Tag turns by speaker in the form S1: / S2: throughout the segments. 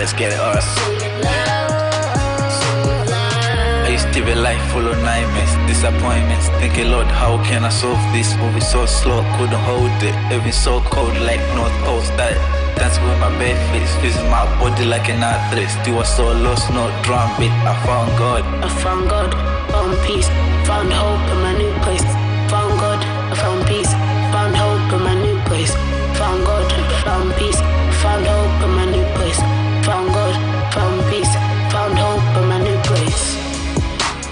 S1: let's get it, alright. I used to be life full of nightmares, disappointments. Thinking, Lord, how can I solve this? Moving so slow, couldn't hold it. Living so cold like North Coast. Dancing with my bare face, feeling my body like an actress. Still was so lost, no drum beat. I found God, found peace, found hope in my new place. Found God, I found peace, found hope in my new place. Found God, found peace, found hope in my new place. Found God, found peace, found hope in my new place.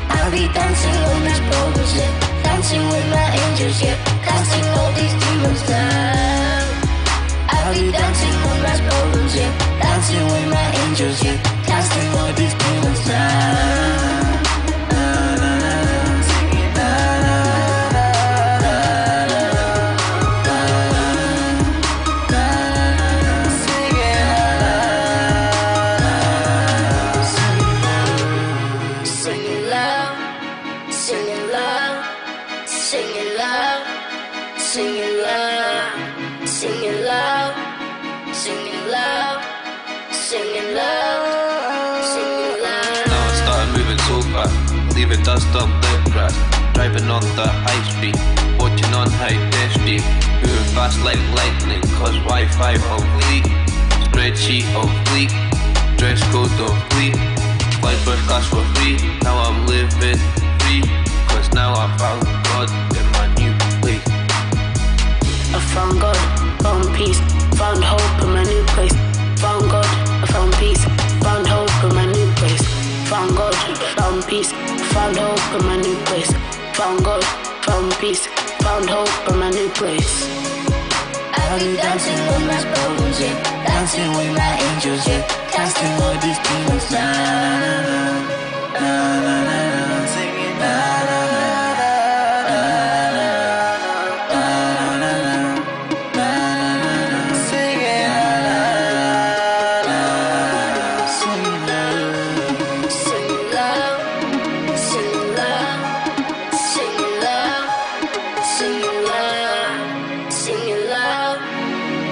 S2: I'll be dancing on these problems, yeah. Dancing with my angels, yeah. Casting all these demons down. I'll be dancing on my problems, yeah. Dancing with my angels, yeah. Casting all these demons down.
S3: Leaving dust on the grass, driving on the high street, watching on high density, moving fast like lightning, cause Wi-Fi on fleek, spreadsheet on fleek, dress code on fleek, flight first class for free. Now I'm living free, cause now I found God in my new place.
S1: I found God, found peace, found hope in my new place. Found God, I found peace, found hope in my new place. Found God, found peace, found hope in my new place. Found God, found peace, found hope in my new place.
S2: I'll be dancing with my problems, yeah. Dancing with my angels, yeah. Casting all these demons down. Na, na, na, na, singing na, na, na, na, na, na, na, na, na, singing na, na, na, singing love, singing love, singing love, singing love, singing love, singing love,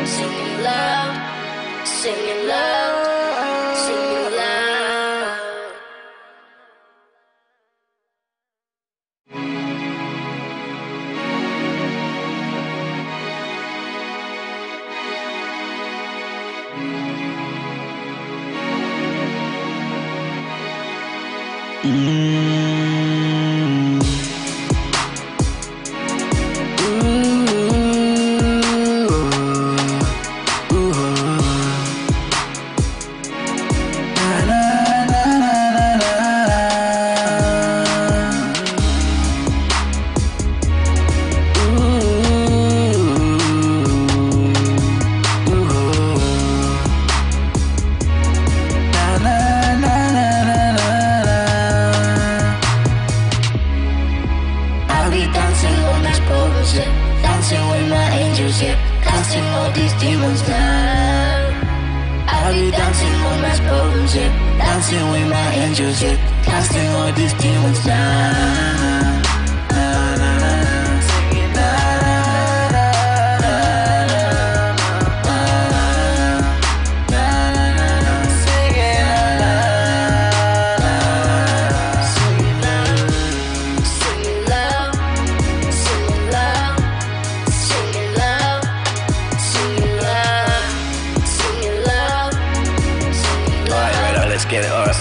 S2: singing love, singing love, singing love.
S1: Get it, alright.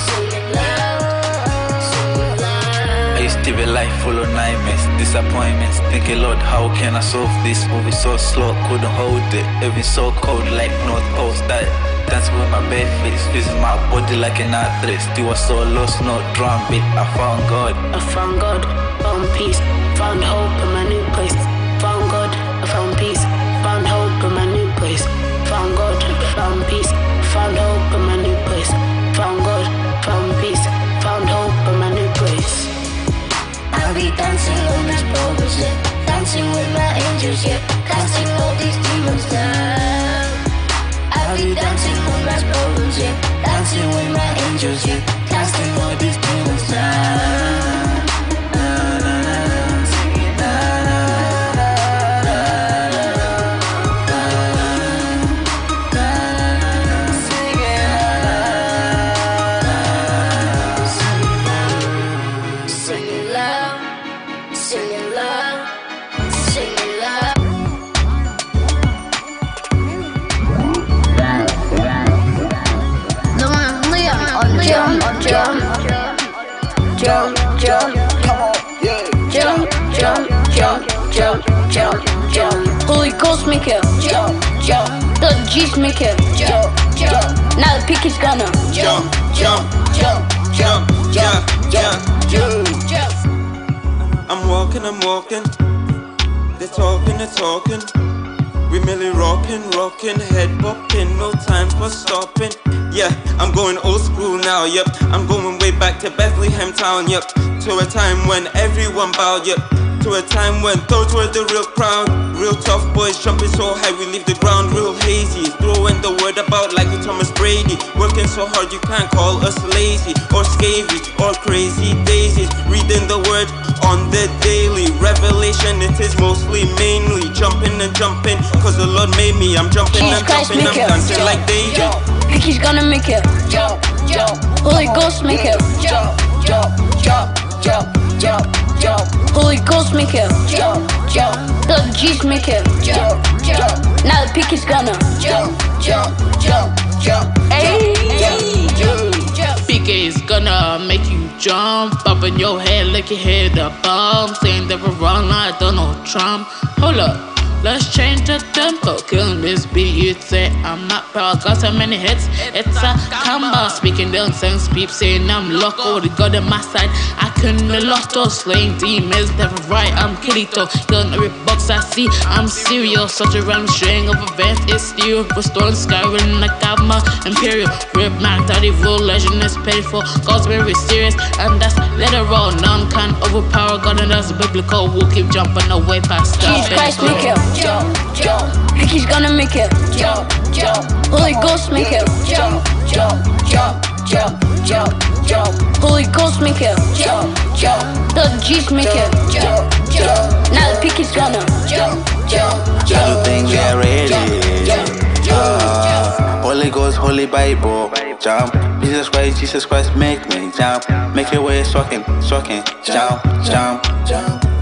S1: I used to be life full of nightmares, disappointments. Thinking, Lord, how can I solve this? Moving so slow, couldn't hold it. Living so cold like North Coast. Dancing with my bare face, feeling my body like an actress. Still was so lost, no drum beat. I found God, found peace, found hope in my new place. Found God, I found peace, found hope in my new place. Found God, found peace, found hope in my new place. Found God, found peace, found hope in my new place.
S2: I'll be dancing on these problems, yeah. Dancing with my angels, yeah. Casting all these demons down. I'll be dancing on my problems, yeah. Dancing with my angels, yeah. Casting all these demons down. Na, na, na, singing na. jump, jump,
S4: Come on, yeah.
S2: jump, jump, jump, jump, jump, jump. Holy Ghost make it
S4: Jump, jump,
S2: blood Jesus make it
S4: jump, jump,
S2: now the pick is gonna
S4: jump, jump, jump, jump, jump, jump, jump. I'm walking, they're talking. We merely rocking, head bopping, no time for stopping. Yeah, I'm going old school now, yep. I'm going way back to Bethlehem town, yep. To a time when everyone bowed, yep. To a time when those were the real crowd. Real tough boys jumping so high we leave the ground real hazy. Throwing the word about like with Thomas Brady. Working so hard you can't call us lazy or scavy or crazy daisies. Reading the word on the daily. Revelation it is mostly mainly jumping and jumping. Cause the Lord made me, I'm jumping
S2: Jesus
S4: and
S2: Christ,
S4: jumping, I'm
S2: make it.
S4: dancing like David.
S2: Picky's gonna make it
S4: Jump, jump,
S2: Holy Ghost make it
S4: jump, jump, jump, jump, jump, jump,
S2: Holy Ghost make it
S4: jump, jump,
S2: blood Jesus make it
S4: jump, jump,
S2: now the pick is gonna
S4: jump, jump, jump, jump,
S2: Hey.
S4: jump.
S5: PK is gonna make you jump up in your head like you hit a bomb. Saying that we're wrong like Donald Trump. Hold up, let's change the tempo. Killing this beat, you'd say I'm not proud. Got so many hits, it's a combo. Speaking nonsense, peeps saying I'm loco. They got on my side, I couldn't have lost those slaying demons. Never right, I'm Kirito. Killing every box I see, I'm serial. Such a random string of events, it's still restoring Skyrim like I'm a Imperial. Rip Mac, that evil legend is painful. God's very serious, and that's literal. None can overpower God, and that's biblical. We'll keep jumping away past
S2: Jesus
S5: that.
S2: Christ make it
S4: Jump, jump,
S2: Picky's gonna make it
S4: jump, jump,
S2: Holy Ghost make it
S4: jump, jump, jump, jump, jump, jump,
S2: Holy Ghost make it
S4: jump, jump,
S2: blood Jesus make it
S4: jump, jump,
S2: now the pick is gonna
S4: jump, jump,
S1: I don't think we are ready. Holy Ghost, Holy Bible, jump. Jesus Christ, make me jump. Make your way swacking, jump, jump, jump,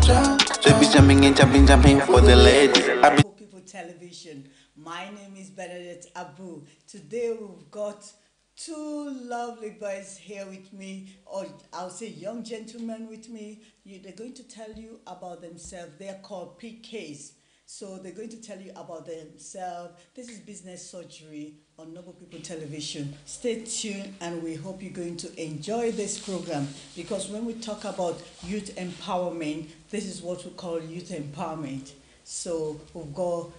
S1: jump. So be jumping and jumping for the ladies. I be
S6: People Television. My name is Bernadette Abu. Today we've got two lovely boys here with me, or I'll say young gentlemen with me. They're going to tell you about themselves. They're called PKs. So they're going to tell you about themselves. This is Business Surgery on Noble People Television. Stay tuned and we hope you're going to enjoy this program, because when we talk about youth empowerment, this is what we call youth empowerment. So we've got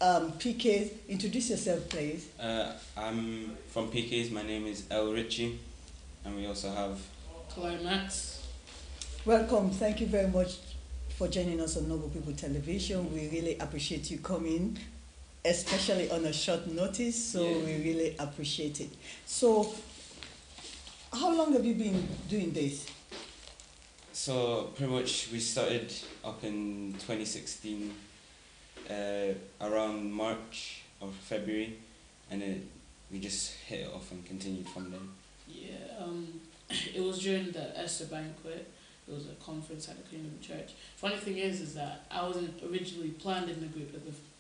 S6: PKs. Introduce yourself, please.
S7: I'm from PK's. My name is Ricie, and we also have
S5: Klimax.
S6: Welcome. Thank you very much for joining us on Noble People Television. We really appreciate you coming, especially on a short notice. So we really appreciate it. So, how long have you been doing this?
S7: So pretty much we started up in 2016, around March or February, and we just hit it off and continued from there.
S5: Yeah, it was during the Esther banquet. It was a conference at the Kingdom Church. Funny thing is that I wasn't originally planned in the group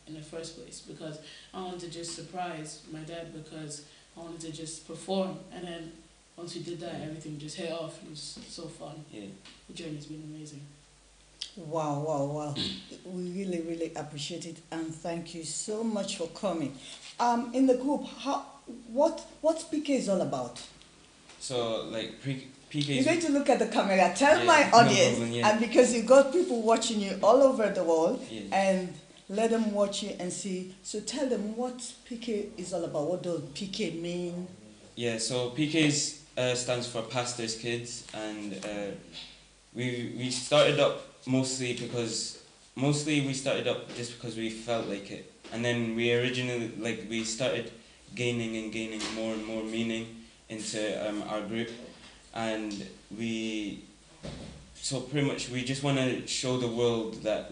S5: in the first place, because I wanted to just surprise my dad, because I wanted to just perform, and then once we did that, everything just hit off. It was so fun.
S7: Yeah.
S5: The journey's been amazing.
S6: Wow, wow, wow. We really, really appreciate it, and thank you so much for coming. In the group, what's PK is all about?
S7: So like PK's.
S6: You're going to look at the camera. Tell my
S7: no
S6: audience,
S7: problem, yeah.
S6: and because you've got people watching you all over the world,
S7: Yeah.
S6: and let them watch you and see. So tell them what PK is all about. What does PK mean?
S7: Yeah, so PK's stands for Pastor's Kids, and we started up mostly we started up just because we felt like it, and then we originally we started gaining more and more meaning into our group, and so pretty much we just want to show the world that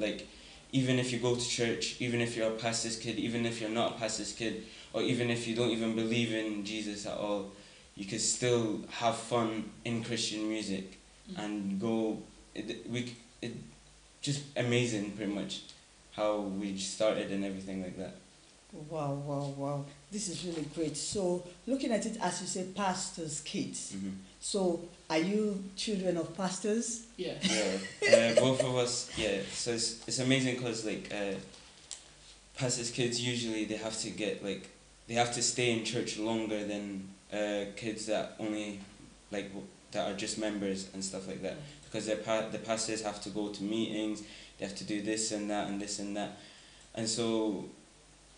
S7: even if you go to church, even if you're a pastor's kid, even if you're not a pastor's kid, or even if you don't even believe in Jesus at all, you can still have fun in Christian music and go. Just amazing, pretty much, how we started and everything like that.
S6: Wow, wow, wow. This is really great. So, looking at it as you say, pastors' kids. So, are you children of pastors?
S5: Yeah.
S7: Yeah, both of us. Yeah, so it's amazing because like pastors' kids usually they have to get like they have to stay in church longer than kids that only like that are just members and stuff like that, because the pastors have to go to meetings, they have to do this and that and this and that, and so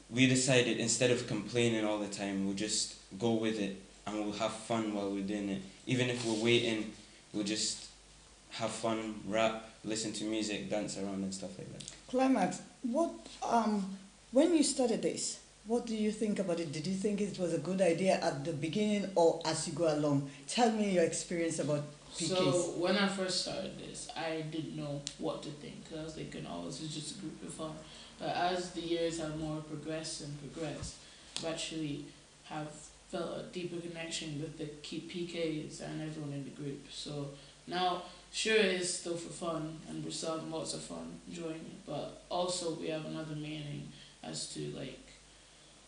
S7: we decided instead of complaining all the time, we'll just go with it and we'll have fun while we're doing it. Even if we're waiting, we'll just have fun, rap, listen to music, dance around and stuff like that.
S6: Klimax, what when you started this, what do you think about it? Did you think it was a good idea at the beginning or as you go along? Tell me your experience about PKs.
S5: So when I first started this, I didn't know what to think. I was thinking, oh, this is just a group of fun. But as the years have more progressed, I've actually have felt a deeper connection with the PKs and everyone in the group. So now, sure, it is still for fun, and we're still having lots of fun enjoying it. But also, we have another meaning as to like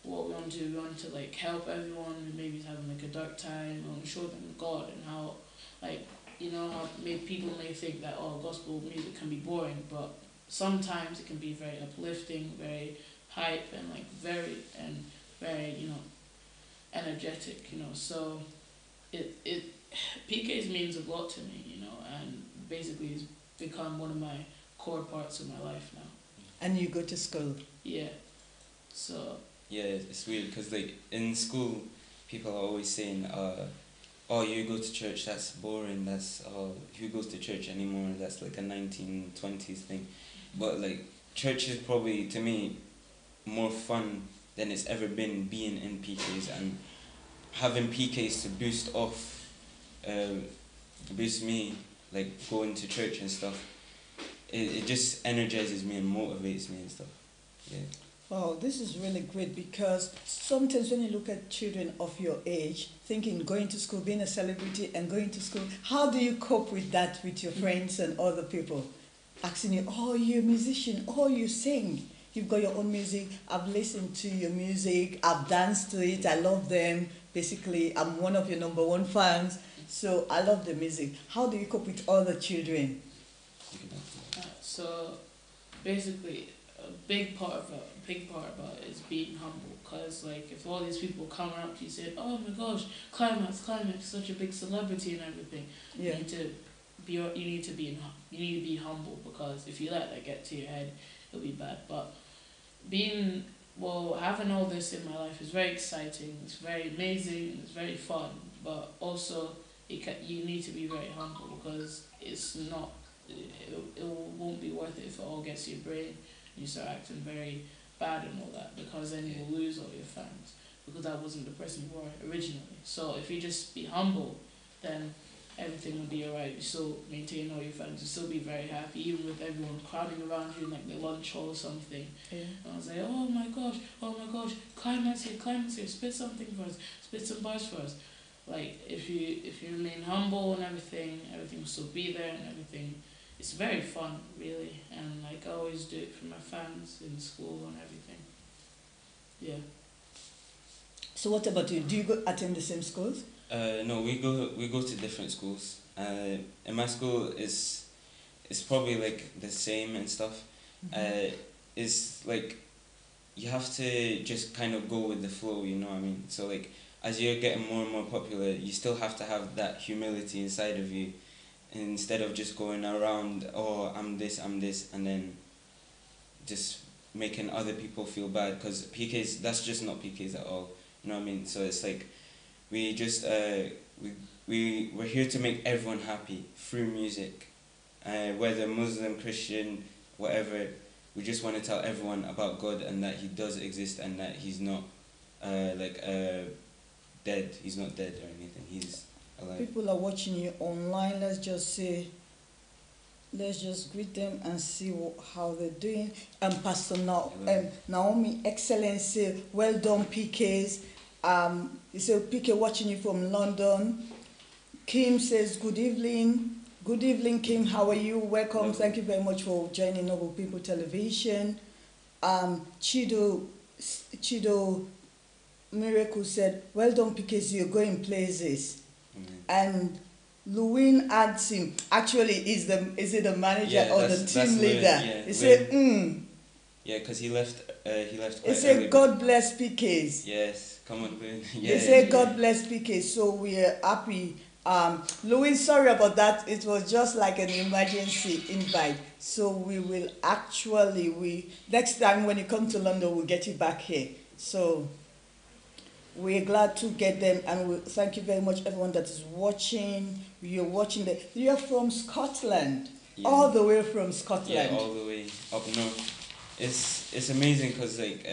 S5: what we want to do. We want to like help everyone who maybe is having like a dark time. We want to show them God and how, like, you know, how people may think that gospel music can be boring, but sometimes it can be very uplifting, very hype, and like very energetic, so it PKs means a lot to me, and basically it's become one of my core parts of my life now.
S6: And you go to school?
S5: Yeah. So
S7: yeah, it's weird because like in school people are always saying oh, you go to church, that's boring, that's who goes to church anymore, that's like a 1920s thing. But like church is probably to me more fun than it's ever been being in PKs, and having PKs to boost me, like going to church and stuff, it just energizes me and motivates me and stuff. Yeah.
S6: Wow, this is really great, because sometimes when you look at children of your age, thinking going to school, being a celebrity and going to school, how do you cope with that with your friends and other people? Asking you, oh, you're a musician, oh, you sing, you've got your own music, I've listened to your music, I've danced to it, I love them. Basically, I'm one of your #1 fans, so I love the music. How do you cope with other children?
S5: So basically, a big part about it is being humble, because like if all these people come up to you saying, oh my gosh, Klimax, such a big celebrity and everything,
S6: Yeah.
S5: you need to be humble, because if you let that get to your head, it'll be bad. But having all this in my life is very exciting, it's very amazing, it's very fun, but also you need to be very humble, because it won't be worth it if it all gets to your brain and you start acting very bad and all that, because then you'll lose all your fans, because that wasn't the person you were originally. So if you just be humble, then everything will be alright. You still maintain all your fans, you still be very happy, even with everyone crowding around you in like the lunch hall or something. Yeah. And I was like, oh my gosh, Klimax here, spit something for us, spit some bars for us. Like if you remain humble and everything will still be there, and everything. It's very fun, really, and like I always do it for my fans in school and everything. Yeah.
S6: So what about you? Do you attend the same schools?
S7: No, we go to different schools. In my school it's probably like the same and stuff. It's like you have to just kind of go with the flow, you know what I mean? So like as you're getting more and more popular, you still have to have that humility inside of you, instead of just going around, oh, I'm this, and then just making other people feel bad, because PKs, that's just not PKs at all, you know what I mean? So it's like, we just, we're here to make everyone happy through music, whether Muslim, Christian, whatever. We just want to tell everyone about God, and that He does exist, and that He's not dead. He's not dead or anything. He's alive.
S6: People are watching you online. Let's just greet them and see how they're doing. And Pastor Naomi, Excellency, well done, PKs. You say PK watching you from London. Kim says good evening. Good evening, Kim. How are you? Welcome. Thank you very much for joining Noble People Television. Chido Chido Miracle said, well done, because you're going places. And Luwin adds him. Actually, is it the manager or the team leader?
S7: Yeah,
S6: he said,
S7: Yeah, because he left quite
S6: he said,
S7: early.
S6: God bless PKs.
S7: Yes, come on, Luwin.
S6: They say God bless PK, so we are happy. Louis, sorry about that. It was just like an emergency invite. So we will actually, next time when you come to London, we'll get you back here. So we're glad to get them, and we thank you very much, everyone that is watching. You're from Scotland, all the way from Scotland.
S7: Yeah, all the way up north. It's amazing because like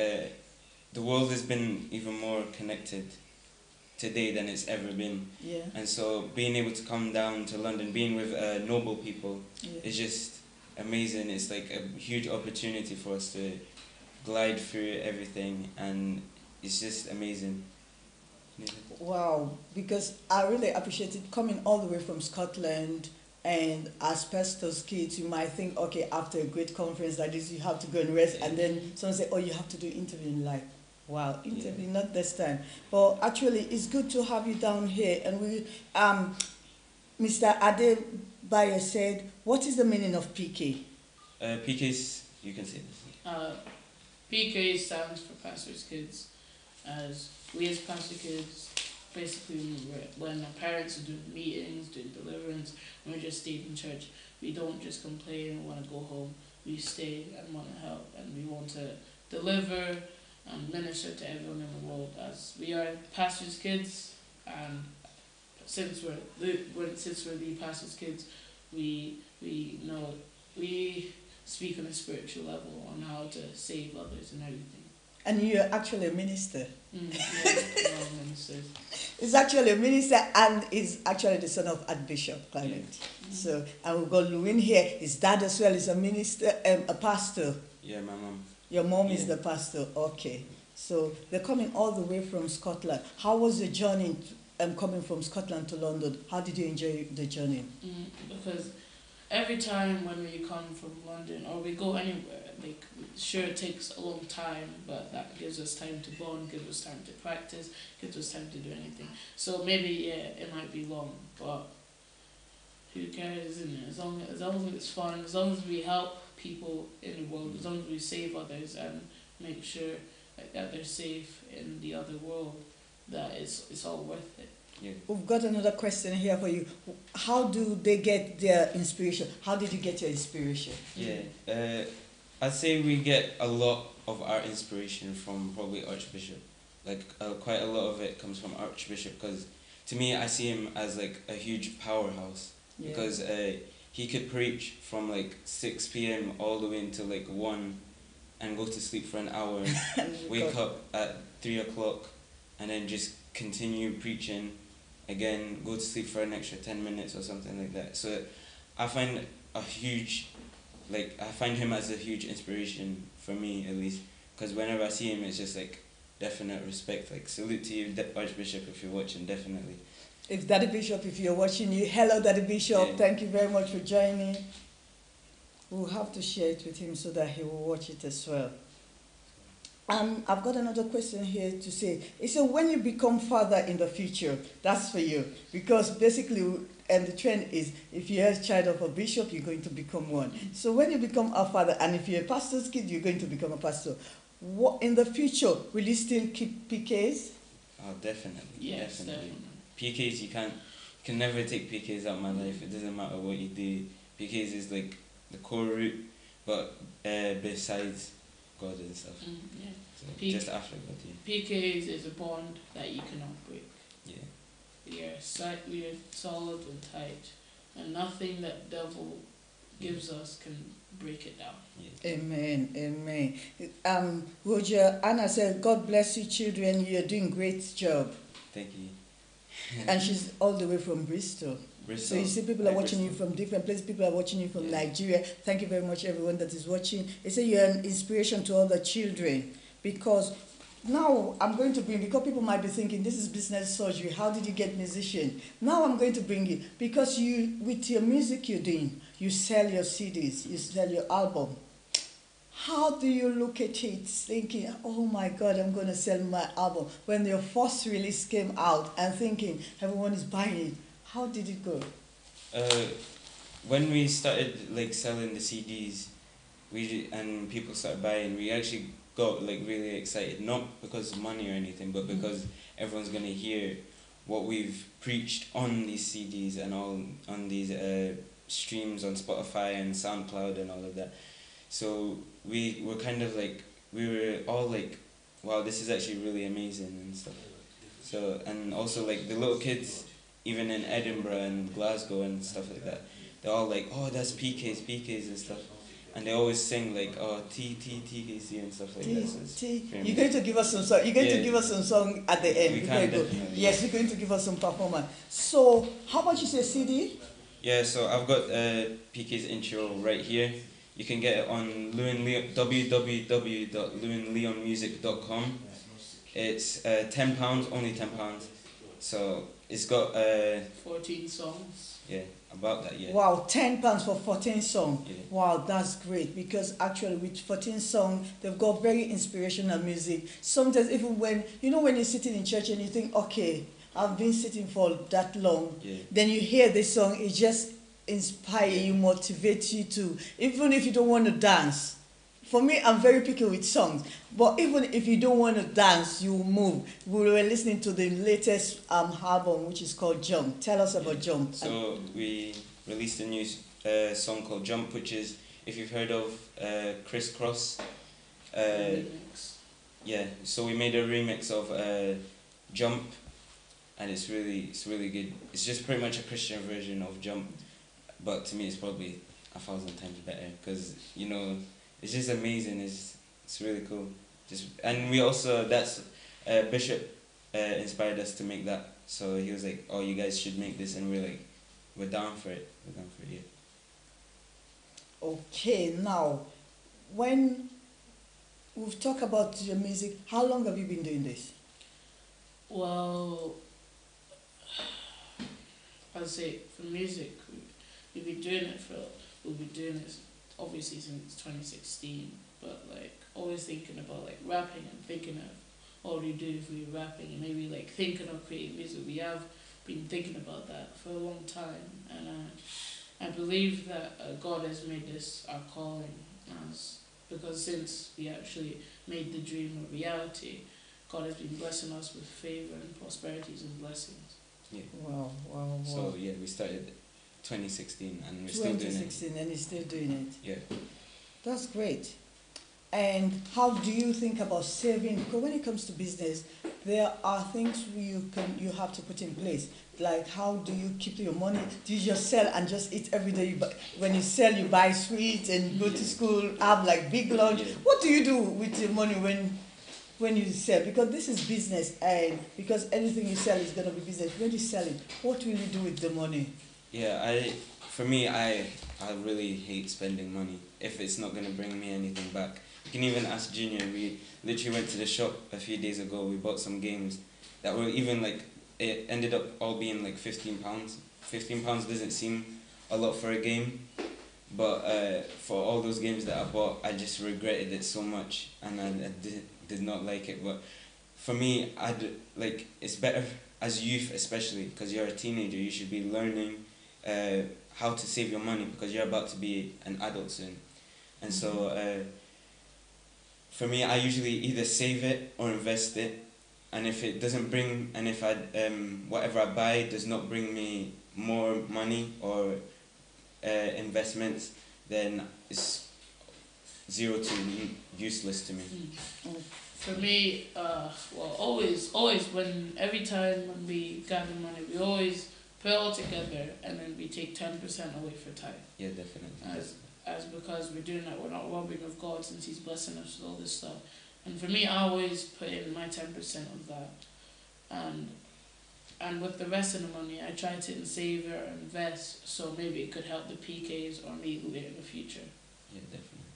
S7: the world has been even more connected today than it's ever been.
S6: Yeah.
S7: And so being able to come down to London, being with noble people, is just amazing. It's like a huge opportunity for us to glide through everything, and it's just amazing.
S6: Wow, because I really appreciate it coming all the way from Scotland. And as pastors' kids, you might think, okay, after a great conference like this, you have to go and rest. And then someone say, oh, you have to do interview in life. Wow, interview, not this time. But actually, it's good to have you down here. And Mr. Adebayo said, what is the meaning of PK?
S7: PK's, you can say this.
S5: PK stands for Pastors' Kids. As we as pastor kids, basically when our parents are doing meetings, doing deliverance, and we just stay in church, we don't just complain and want to go home. We stay and want to help, and we want to deliver and minister to everyone in the world. As we are pastors' kids, and since we're the pastors' kids, we know we speak on a spiritual level on how to save others and everything.
S6: And you're actually a minister.
S5: Ministers.
S6: He's actually a minister, and is actually the son of Archbishop Clement. So, and we've got Luwin here. His dad as well is a minister, a pastor.
S7: Yeah, my mom.
S6: Your mom is the pastor. Okay. So they're coming all the way from Scotland. How was the journey coming from Scotland to London? How did you enjoy the journey?
S5: Because every time when we come from London or we go anywhere, like, sure, it takes a long time, but that gives us time to bond, gives us time to practice, gives us time to do anything. So maybe, it might be long, but who cares, isn't it? As long as it's fun, as long as we help people in the world, as long as we save others and make sure that they're safe in the other world, that it's all worth it.
S7: Yeah.
S6: We've got another question here for you. How do they get their inspiration? How did you get your inspiration?
S7: Yeah, I'd say we get a lot of our inspiration from probably Archbishop. Like quite a lot of it comes from Archbishop, because to me I see him as like a huge powerhouse, because he could preach from like 6 p.m. all the way until like 1 and go to sleep for an hour and wake up at 3 o'clock and then just continue preaching again, go to sleep for an extra 10 minutes or something like that. So I find him as a huge inspiration for me, at least, because whenever I see him, it's just like definite respect. Like, salute to you, Archbishop, if you're watching, definitely.
S6: If Daddy Bishop, if you're watching, hello Daddy Bishop, thank you very much for joining. We'll have to share it with him so that he will watch it as well. I've got another question here to say. It's when you become father in the future, that's for you. Because basically, the trend is, if you're a child of a bishop, you're going to become one. So when you become a father, and if you're a pastor's kid, you're going to become a pastor. What, in the future, will you still keep PKs?
S7: Oh, definitely.
S5: Yes, definitely.
S7: PKs, you can never take PKs out of my life. It doesn't matter what you do. PKs is like the core root, but besides God and stuff. So just after God,
S5: PKs is a bond that you cannot break.
S7: Yeah.
S5: We are solid and tight, and nothing that devil gives us can break it down.
S7: Yeah.
S6: Amen, amen. Roger, Anna said, God bless you children, you're doing great job.
S7: Thank you.
S6: And she's all the way from Bristol. So you see, people are watching you from different places. People are watching you from Nigeria. Thank you very much, everyone that is watching. They say you're an inspiration to other children, because now I'm going to bring, because people might be thinking, this is business surgery. How did you get musician? Now I'm going to bring you, because you, with your music you're doing, you sell your CDs, you sell your album. How do you look at it thinking, oh my God, I'm going to sell my album? When your first release came out and thinking everyone is buying it, how did it go?
S7: When we started like selling the CDs, and people started buying, we actually got like really excited, not because of money or anything, but because everyone's gonna hear what we've preached on these CDs and all on these streams on Spotify and SoundCloud and all of that. So we were kind of like, we were all like, wow, this is actually really amazing and stuff. So, and also like the little kids, even in Edinburgh and Glasgow and stuff like that, they're all like, oh, that's PKs and stuff. And they always sing like, oh, TKC and stuff like that.
S6: You're going to give us some song. You're going to give us some song at the end.
S7: We can definitely.
S6: Yes, you're going to give us some performance. So, how much is a CD?
S7: Yeah, so I've got PK's intro right here. You can get it on www.lewinleonmusic.com. It's £10, only £10. So it's got
S5: 14 songs.
S7: Yeah, about that, yeah.
S6: Wow, £10 for 14 songs.
S7: Yeah.
S6: Wow, that's great, because actually with 14 songs, they've got very inspirational music. Sometimes even when you're sitting in church and you think, okay, I've been sitting for that long, then you hear this song, it just inspire you, motivate you to, even if you don't want to dance. For me, I'm very picky with songs, but even if you don't want to dance, you move. We were listening to the latest album, which is called Jump. Tell us about Jump.
S7: So we released a new song called Jump, which is, if you've heard of Crisscross.
S5: Remix.
S7: Yeah, so we made a remix of Jump, and it's really good. It's just pretty much a Christian version of Jump, but to me it's probably 1,000 times better, because it's just amazing. It's really cool. And we also, that's Bishop inspired us to make that. So he was like, oh, you guys should make this, and we're like, we're down for it. Yeah.
S6: Okay, now when we've talked about your music, how long have you been doing this?
S5: Well, I'd say for music, we've been doing it obviously since 2016, but like always thinking about like rapping and thinking of what we do if we're rapping, and maybe like thinking of creating music. We have been thinking about that for a long time, and I believe that God has made this our calling, because since we actually made the dream a reality, God has been blessing us with favor and prosperities and blessings.
S7: Yeah.
S6: Wow.
S7: So yeah, we started 2016 and we're still doing it.
S6: 2016 and you're still doing it.
S7: Yeah.
S6: That's great. And how do you think about saving? Because when it comes to business, there are things you have to put in place. Like, how do you keep your money? Do you just sell and just eat every day? When you sell, you buy sweets and go to school, have like big lunch. Yeah. What do you do with your money when you sell? Because this is business, and because anything you sell is going to be business. When you sell it, what will you do with the money?
S7: Yeah, I really hate spending money if it's not going to bring me anything back. You can even ask Junior. We literally went to the shop a few days ago. We bought some games that were even like, it ended up all being like £15. £15 doesn't seem a lot for a game, but for all those games that I bought, I just regretted it so much, and I did not like it. But for me, it's better as youth, especially because you're a teenager. You should be learning how to save your money, because you're about to be an adult soon. And so for me, I usually either save it or invest it, and if it doesn't bring, and if whatever I buy does not bring me more money or investments, then it's zero to useless to me.
S5: For me, always every time when we gather money, we always put it all together, and then we take 10% away for tithe.
S7: Yeah, definitely.
S5: As because we're doing that, we're not robbing of God, since He's blessing us with all this stuff. And for me, I always put in my 10% of that, and with the rest of the money, I try to save or invest, so maybe it could help the PKs or me later in the future.
S7: Yeah, definitely.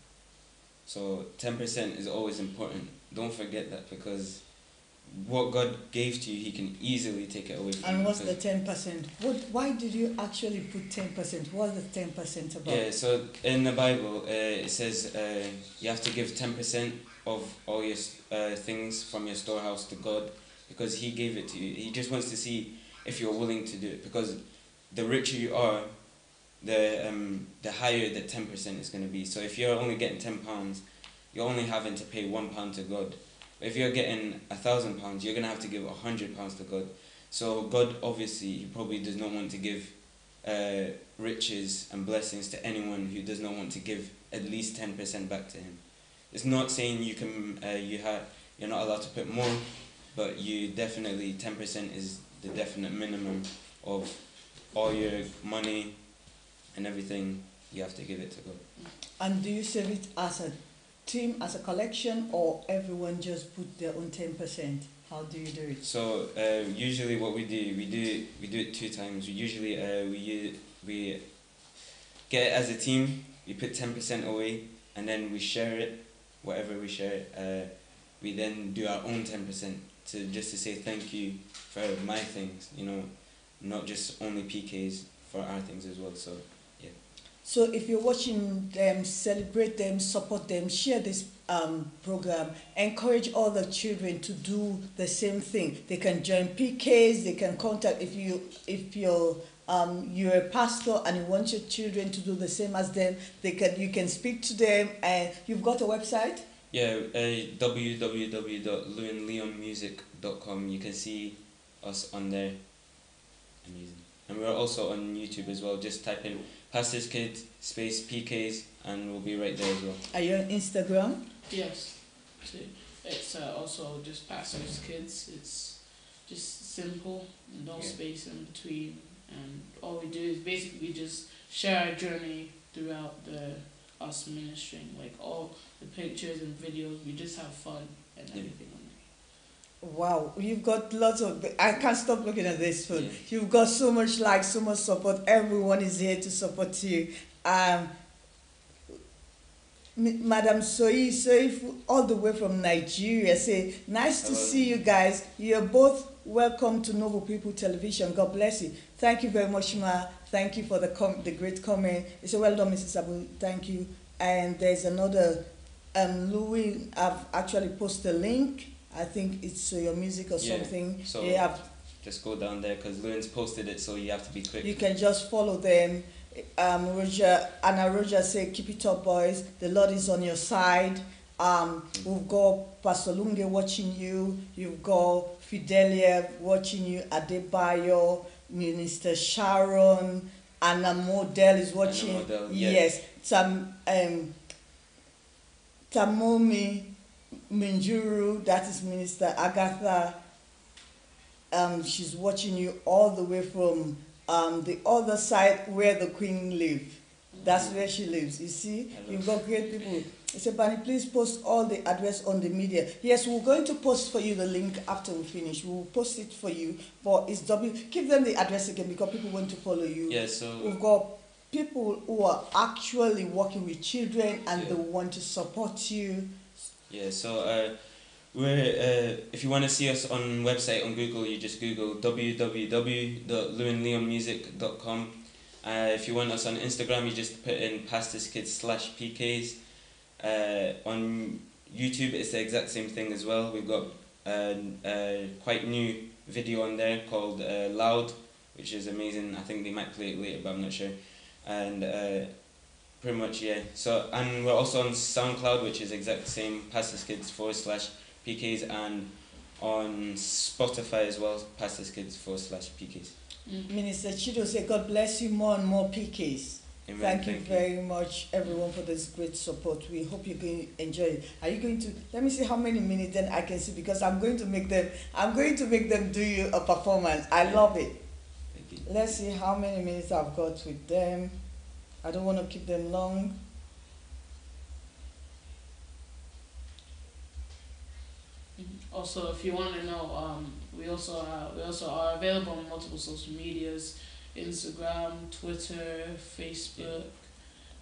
S7: So 10% is always important. Don't forget that, because what God gave to you, He can easily take it away from you.
S6: And what's the 10%? Why did you actually put 10%? What's the 10% about?
S7: Yeah, so in the Bible, it says you have to give 10% of all your things from your storehouse to God, because He gave it to you. He just wants to see if you're willing to do it, because the richer you are, the higher the 10% is going to be. So if you're only getting £10, you're only having to pay £1 to God. If you're getting £1,000, you're going to have to give £100 to God. So God, obviously, He probably does not want to give riches and blessings to anyone who does not want to give at least 10% back to Him. It's not saying you can, you're not allowed to put more, but you definitely, 10% is the definite minimum of all your money and everything. You have to give it to God.
S6: And do you serve it as a team, as a collection, or everyone just put their own 10%? How do you do it?
S7: So usually what we do it 2 times. We get it as a team. We put 10% away, and then we share it. Whatever we share, we then do our own 10% to say thank you for my things. You know, not just only PKs, for our things as well. So yeah.
S6: So if you're watching them, celebrate them, support them, share this program, encourage other children to do the same thing. They can join PKs, they can contact, if you're a pastor and you want your children to do the same as them, you can speak to them. And you've got a website?
S7: Yeah, www.lewinleonmusic.com. You can see us on there. Amazing. And we're also on YouTube as well. Just type in Pastor's Kids space PKs and we'll be right there as well.
S6: Are you on Instagram?
S5: Yes. It's also just Pastor's Kids. It's just simple, no space in between. And all we do is basically just share our journey throughout us ministering. Like all the pictures and videos, we just have fun and everything on there.
S6: Wow, you've got lots of... I can't stop looking at this food.
S7: Yeah.
S6: You've got so much like, so much support. Everyone is here to support you. Madam Soyi, all the way from Nigeria, say, nice to see you guys. You're both welcome to Noble People Television. God bless you. Thank you very much, Ma. Thank you for the great comment. It's a well done, Mrs. Abu. Thank you. And there's another, Louis, I've actually posted a link. I think it's your music or something.
S7: So just go down there because Lewin's posted it, so you have to be quick.
S6: You can just follow them. Anna Roger say, keep it up, boys. The Lord is on your side. We've got Pastor Lunge watching you. You've got Fidelia watching you. Adebayo, Minister Sharon, Anna Model is watching.
S7: Anna Model,
S6: yes. Tamomi Minjuru, that is Minister Agatha. She's watching you all the way from the other side where the Queen lives. That's where she lives. You see, you've got great people. I said, Bunny, please post all the address on the media. Yes, we're going to post for you the link after we finish. We'll post it for you. But it's give them the address again because people want to follow you.
S7: Yeah, so
S6: we've got people who are actually working with children and they want to support you. Yeah,
S7: so if you want to see us on website on Google, you just Google www.lewinleonmusic.com. If you want us on Instagram, you just put in pastorskids/PKs. On YouTube, it's the exact same thing as well. We've got a quite new video on there called Loud, which is amazing. I think they might play it later, but I'm not sure. And pretty much, yeah. So, and we're also on SoundCloud, which is exact same, pastorskids/PKs, and on Spotify as well, pastorskids/PKs.
S6: Minister Chido said, God bless you, more and more PKs.
S7: Amen.
S6: Thank you very much, everyone, for this great support. We hope you're going to enjoy it. Are you going to, let me see how many minutes then I can see, because I'm going to make them do you a performance. I love it.
S7: Thank you.
S6: Let's see how many minutes I've got with them. I don't want to keep them long.
S5: Also, if you want to know, we also are available on multiple social medias: Instagram, Twitter, Facebook,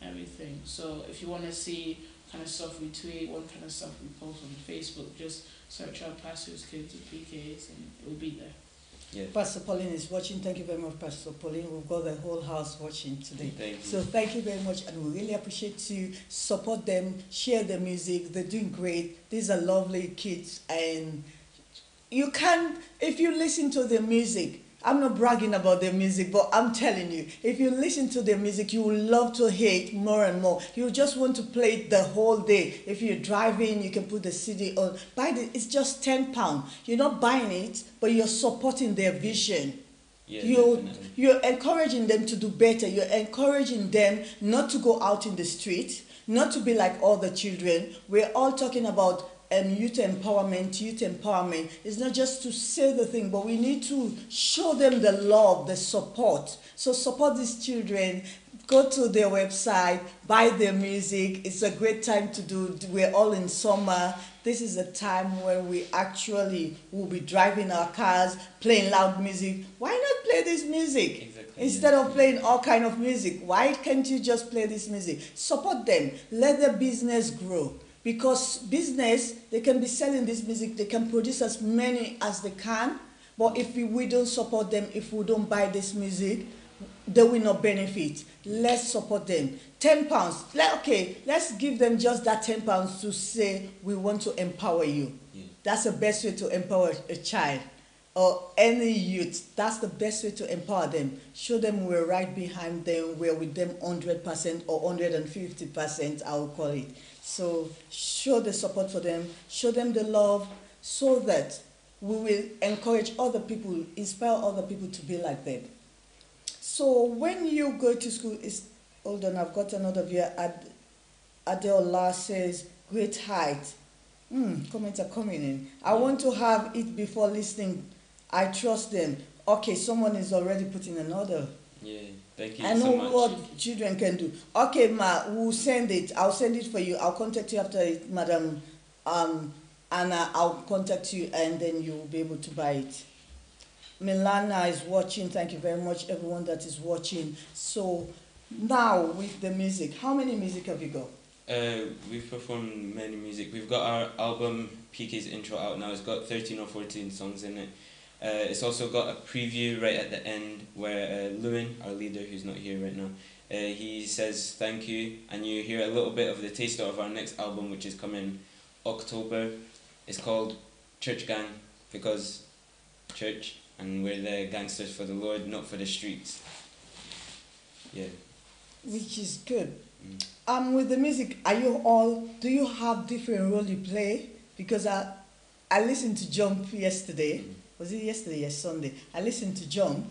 S5: everything. So if you want to see kind of stuff we tweet, what kind of stuff we post on Facebook. Just search out Pastor's Kids with PKs and it will be there.
S7: Yeah.
S6: Pastor Pauline is watching. Thank you very much, Pastor Pauline. We've got the whole house watching today.
S7: Thank you.
S6: So thank you very much, and we really appreciate you. Support them, share their music. They're doing great. These are lovely kids, and you can, if you listen to their music, I'm not bragging about their music, but I'm telling you, if you listen to their music, you will love to hear it more and more. You just want to play it the whole day. If you're driving, you can put the CD on. It's just £10. You're not buying it, but you're supporting their vision.
S7: Yeah,
S6: You're encouraging them to do better. You're encouraging them not to go out in the street, not to be like all the children. We're all talking about youth empowerment. It's not just to say the thing, but we need to show them the love, the support. So support these children. Go to their website, buy their music. It's a great time to do. We're all in summer. This is a time when we actually will be driving our cars, playing loud music. Why not play this music?
S7: Exactly,
S6: Instead of playing all kind of music, why can't you just play this music? Support them. Let their business grow. Because business, they can be selling this music, they can produce as many as they can, but if we don't support them, if we don't buy this music, they will not benefit. Let's support them. £10. Okay, let's give them just that £10 to say we want to empower you. Yeah. That's the best way to empower a child or any youth. That's the best way to empower them. Show them we're right behind them, we're with them 100% or 150%, I will call it. So show the support for them, show them the love, so that we will encourage other people, inspire other people to be like them. So when you go to school, hold on, I've got another view. Adeola says, great height. Comments are coming in. I want to have it before listening. I trust them. Okay, someone is already putting an order.
S7: Yeah. Thank you
S6: I know
S7: so much.
S6: what children can do. Okay, ma, we'll send it. I'll send it for you. I'll contact you after it, Madam Anna. I'll contact you, and then you'll be able to buy it. Milana is watching. Thank you very much, everyone that is watching. So now with the music, how many music have you got?
S7: We've performed many music. We've got our album PK's Intro out now. It's got 13 or 14 songs in it. It's also got a preview right at the end where Lewin, our leader, who's not here right now, he says thank you, and you hear a little bit of the taster of our next album, which is coming October. It's called Church Gang, because church, and we're the gangsters for the Lord, not for the streets. Yeah.
S6: Which is good. With the music, do you have different role you play? Because I listened to Jump yesterday. Was it yesterday? Yes, Sunday. I listened to Jump,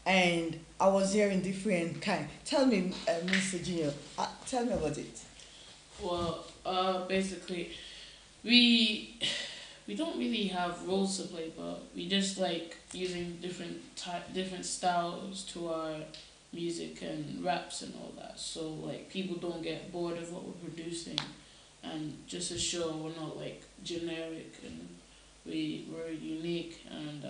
S6: and I was hearing different kind. Tell me, Mr. Junior, tell me about it.
S5: Well, basically, we don't really have roles to play, but we just like using different styles to our music and raps and all that. So like people don't get bored of what we're producing, and just to show we're not like generic, and we're unique, and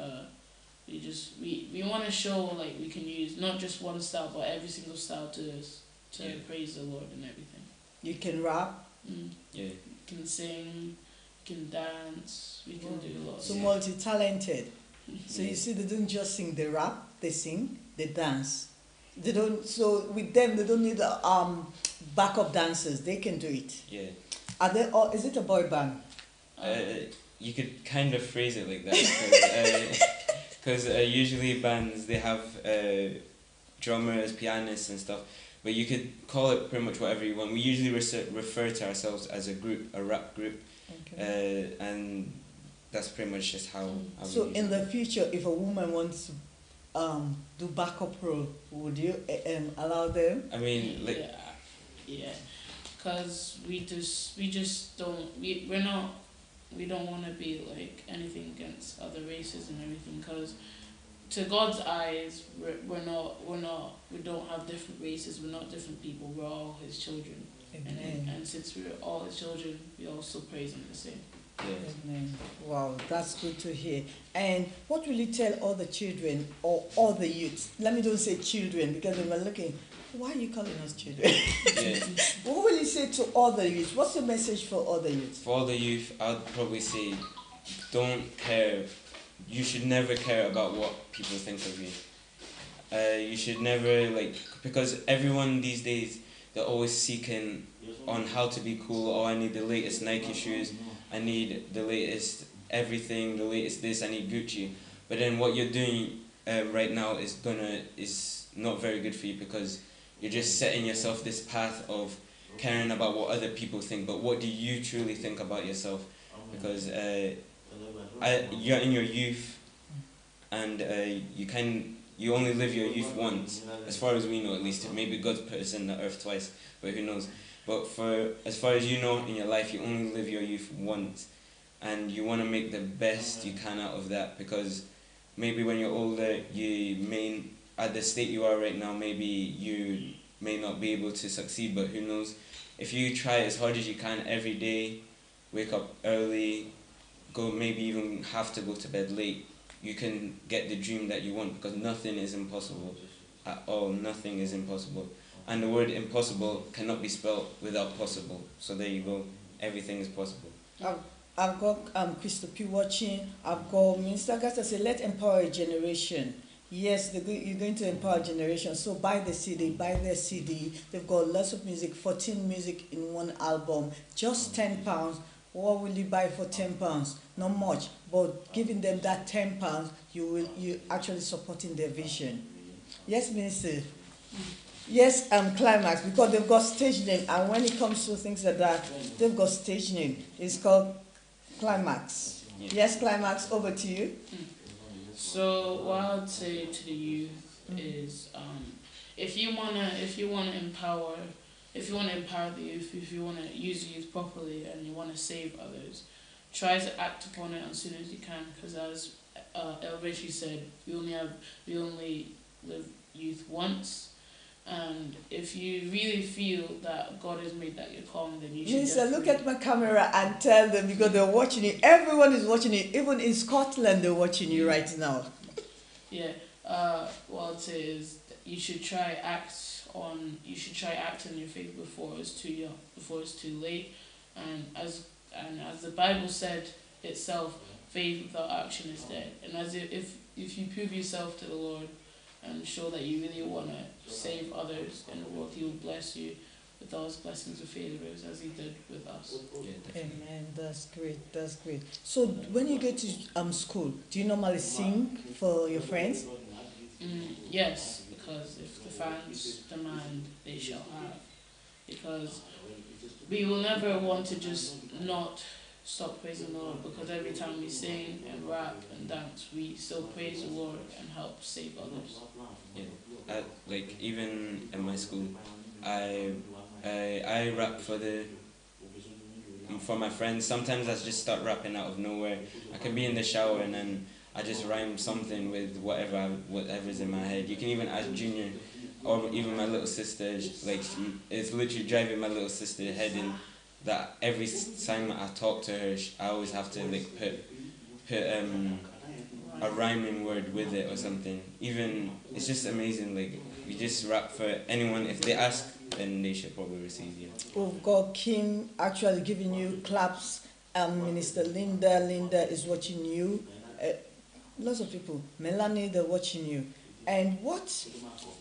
S5: we want to show like we can use not just one style but every single style to praise the Lord and everything.
S6: You can rap.
S7: Yeah.
S5: You can sing, you can dance, we can do a lot.
S6: So multi-talented. So you see, they don't just sing, they rap, they sing, they dance. They don't. So with them, they don't need backup dancers. They can do it.
S7: Yeah.
S6: Are they? Is it a boy band?
S7: You could kind of phrase it like that, because usually bands, they have drummers, pianists and stuff, but you could call it pretty much whatever you want. We usually refer to ourselves as a group, a rap group, okay. And that's pretty much just how
S6: so in the future, if a woman wants to do backup role, would you allow them?
S7: I mean, like...
S5: Yeah, because we don't want to be like anything against other races and everything, because to God's eyes we don't have different races, we're not different people, we're all his children. And since we're all his children, we also praise him the same.
S7: Yes.
S6: Amen. Wow, that's good to hear. And what will you tell all the children or all the youths? Let me don't say children because they were looking, why are you calling us children?
S7: Yeah.
S6: What will you say to all the youths? What's the message for all the youths?
S7: For all the youth, I'd probably say, don't care. You should never care about what people think of you. You should never because everyone these days, they're always seeking on how to be cool. Oh, I need the latest Nike shoes. I need the latest everything, the latest this. I need Gucci. But then what you're doing right now is not very good for you, because you're just setting yourself this path of caring about what other people think. But what do you truly think about yourself? Because you're in your youth, and you only live your youth once, as far as we know at least. Maybe God put us in the earth twice, but who knows. But as far as you know in your life, you only live your youth once, and you want to make the best you can out of that, because maybe when you're older, at the state you are right now, maybe you may not be able to succeed, but who knows. If you try as hard as you can every day, wake up early, maybe even have to go to bed late, you can get the dream that you want, because nothing is impossible at all. Nothing is impossible. And the word impossible cannot be spelled without possible. So there you go. Everything is possible.
S6: I've got Crystal P watching. I've got Minister Gasta say, let's empower a generation. Yes, you're going to empower a generation. So buy the CD, buy their CD. They've got lots of music, 14 music in one album, just £10. What will you buy for £10? Not much, but giving them that £10, you actually supporting their vision. Yes, Minister. Yes, Klimax, because they've got stage name, and when it comes to things like that, they've got stage name. It's called Klimax.
S7: Yeah.
S6: Yes, Klimax, over to you.
S5: So what I would say to the youth is, if you wanna empower the youth, if you wanna use the youth properly, and you wanna save others, try to act upon it as soon as you can, because as Ricie said, we only live youth once. And if you really feel that God has made that your calling, then you should.
S6: Minister, look at my camera and tell them, because they're watching you. Everyone is watching you. Even in Scotland, they're watching you right now.
S5: Yeah. What I'd say is you should try act on your faith before it's too young, before it's too late. And as the Bible said itself, faith without action is dead. And as if you prove yourself to the Lord and show that you really want to save others in the world, He will bless you with all His blessings of favors, as He did with us.
S7: Yeah,
S6: Amen. That's great. That's great. So when you go to school, do you normally sing for your friends?
S5: Yes, because if the fans demand, they shall have. Because we will never want to just not stop praising the Lord, because every time we sing and rap and dance, we still praise the Lord and help save others.
S7: Yeah. Even in my school, I rap for my friends. Sometimes I just start rapping out of nowhere. I can be in the shower and then I just rhyme something with whatever's in my head. You can even ask Junior or even my little sister. It's literally driving my little sister head in. That every time I talk to her, I always have to put a rhyming word with it or something. Even it's just amazing. We just rap for anyone. If they ask, then they should probably receive. Yeah.
S6: We've got Kim actually giving you claps. Minister Linda is watching you. Lots of people. Melanie, they're watching you. And what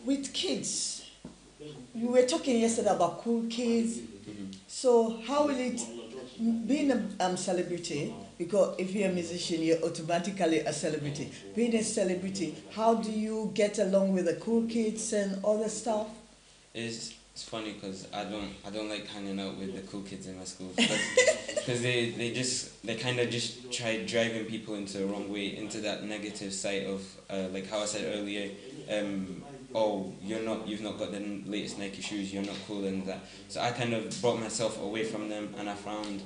S6: with kids? You were talking yesterday about cool kids. So how will it, being a celebrity, because if you're a musician, you're automatically a celebrity. Being a celebrity, how do you get along with the cool kids and other stuff?
S7: It's funny because I don't like hanging out with the cool kids in my school, because they kind of just try driving people into the wrong way, into that negative side of like how I said earlier. Oh, you've not got the latest Nike shoes, you're not cool and that. So I kind of brought myself away from them, and I found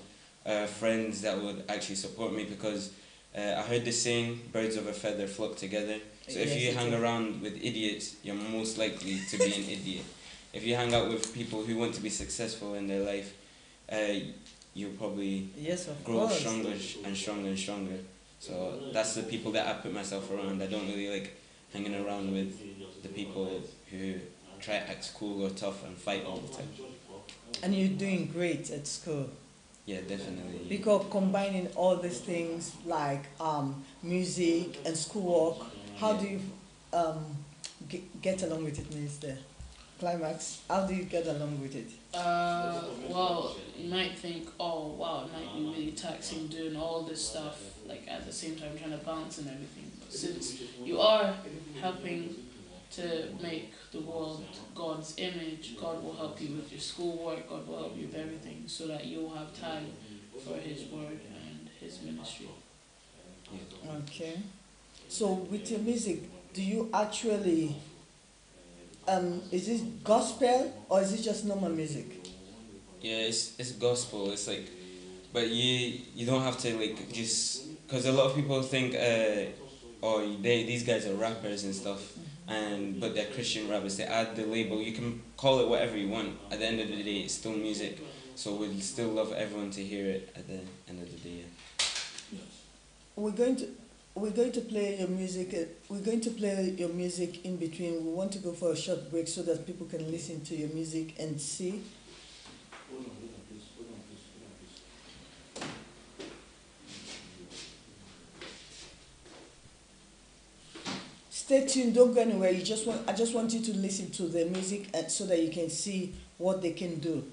S7: friends that would actually support me, because I heard the saying, birds of a feather flock together. So if you hang around with idiots, you're most likely to be an idiot. If you hang out with people who want to be successful in their life, you'll probably
S6: Yes, of
S7: grow
S6: course.
S7: stronger and stronger and stronger. So that's the people that I put myself around. I don't really like hanging around with the people who try to act cool or tough and fight all the time.
S6: And you're doing great at school.
S7: Yeah, definitely.
S6: Because combining all these things like music and schoolwork, how do you get along with it, Minister? Klimax, how do you get along with it?
S5: Well, you might think, oh wow, it might be really taxing doing all this stuff, like at the same time trying to balance and everything. But since you are helping to make the world God's image, God will help you with your schoolwork, God will help you with everything, so that you'll have time for His word and His ministry.
S6: Okay. So with your music, do you actually, is it gospel or is it just normal music?
S7: Yeah, it's gospel. It's like, but you don't have to like just, because a lot of people think these guys are rappers and stuff, but they're Christian rappers. They add the label. You can call it whatever you want. At the end of the day, it's still music. So we'd still love everyone to hear it at the end of the day. Yeah.
S6: We're going to play your music. We're going to play your music in between. We want to go for a short break so that people can listen to your music and see. Stay tuned. Don't go anywhere. I just want you to listen to the music and so that you can see what they can do.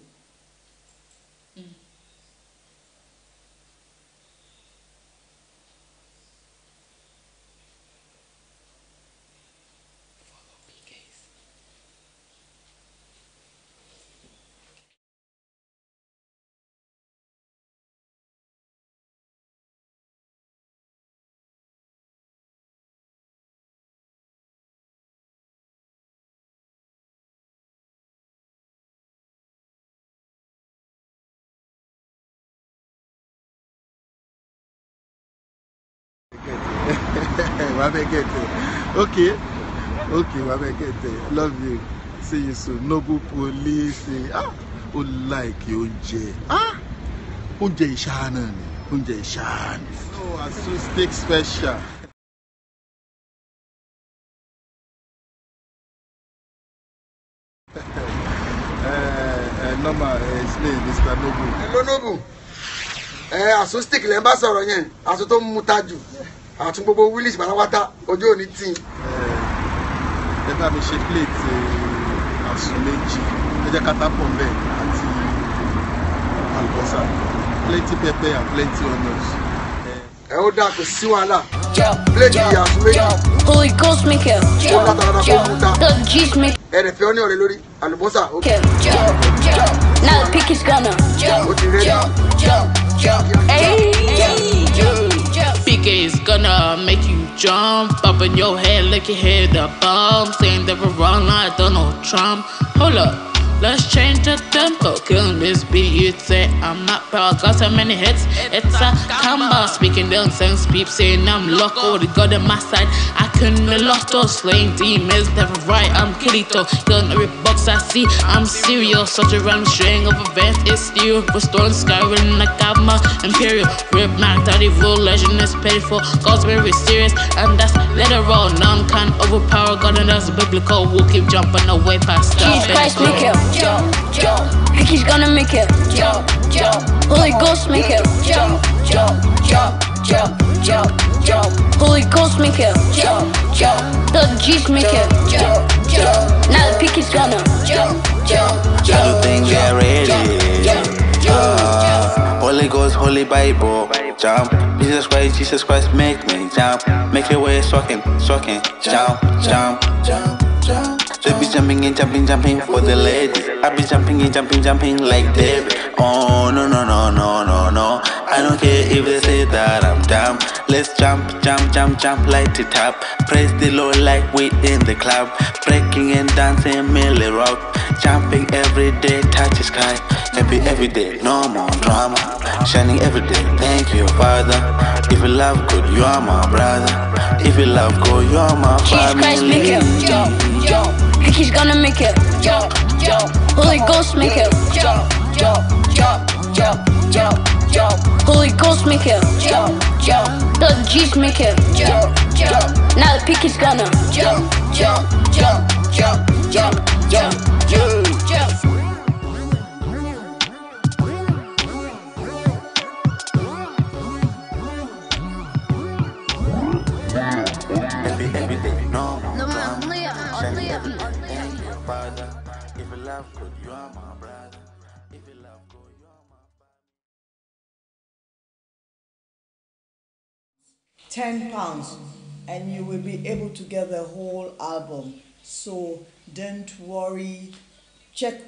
S8: Okay, love you. See you soon. Noble police. Oh, like oúnjẹ. Oúnjẹ ìṣáná ni. Oúnjẹ ìṣáná. So, acoustic special. Normal, his name Mr. Noble.
S9: Hello, Noble. Acoustic lẹ́ ń bá sọ̀rọ̀ yẹn. Aṣọ tó mú tájù. Àtún gbogbo Willis Barawata ojú òní tí.
S8: Ẹ bá mi ṣe plate àsùn méjì. Ẹ jẹ́ kátà pọ̀ bẹ́ẹ̀ àti àlùbọ́sà. Plenty pepper and plenty onions.
S9: Ẹ ó dáa kò sí wàhálà. Plate àsùn méjì.
S2: Holy Ghost make it. The G's make
S9: Ẹ rẹ̀ fẹ́ onion rẹ̀ lórí àlùbọ́sà.
S2: it. Now the pick is gonna
S9: Ó ti rẹ́dí.
S2: Hey.
S5: PK is gonna make you jump up in your head like you hear the bomb. Saying they were wrong like Donald Trump. Hold up, let's change the tempo. Killing this beat, you say I'm not proud. Got so many hits, it's a combo. Speaking nonsense, peep saying I'm loco. The God on my side, I couldn't have lost those slaying demons. Never right, I'm Kirito. Killing every box I see, I'm serial. Such a random string of events, it's still restoring Skyrim like I'm a Imperial. Rip Mac, that evil legend is pitiful. God's very serious, and that's literal. None can overpower God, and that's biblical. We'll keep jumping away past
S2: Jesus Christ make it. Picky's gonna make it. Holy Ghost make it. Holy Ghost make it. The G's make it. Now the Picky's gonna
S1: Everything get ready. Holy Ghost, Holy Bible, jump. Jesus Christ, make me jump. Make your way swacking, jump. They be jumping and jumping for the ladies. I be jumping and jumping like David. Oh no. I don't care if they say that I'm dumb. Let's jump, light it up. Praise the Lord like we in the club. Breaking and dancing, merely rock. Jumping every day, touch the sky. Happy every day, no more drama. Shining every day, thank you, Father. If you love good, you are my brother. If you love good, you are my
S2: Jesus Christ make
S1: family.
S2: it. Picky's gonna make it. Holy Ghost make it. jump, jump, jump. Holy Ghost make it jump, jump. Blood Jesus make it jump, jump. Now the peak is gonna jump, jump, jump, jump, jump, jump, jump, jump.
S1: If you love good, you are my brother. If you love good, you are my
S6: £10 and you will be able to get the whole album. So don't worry. Check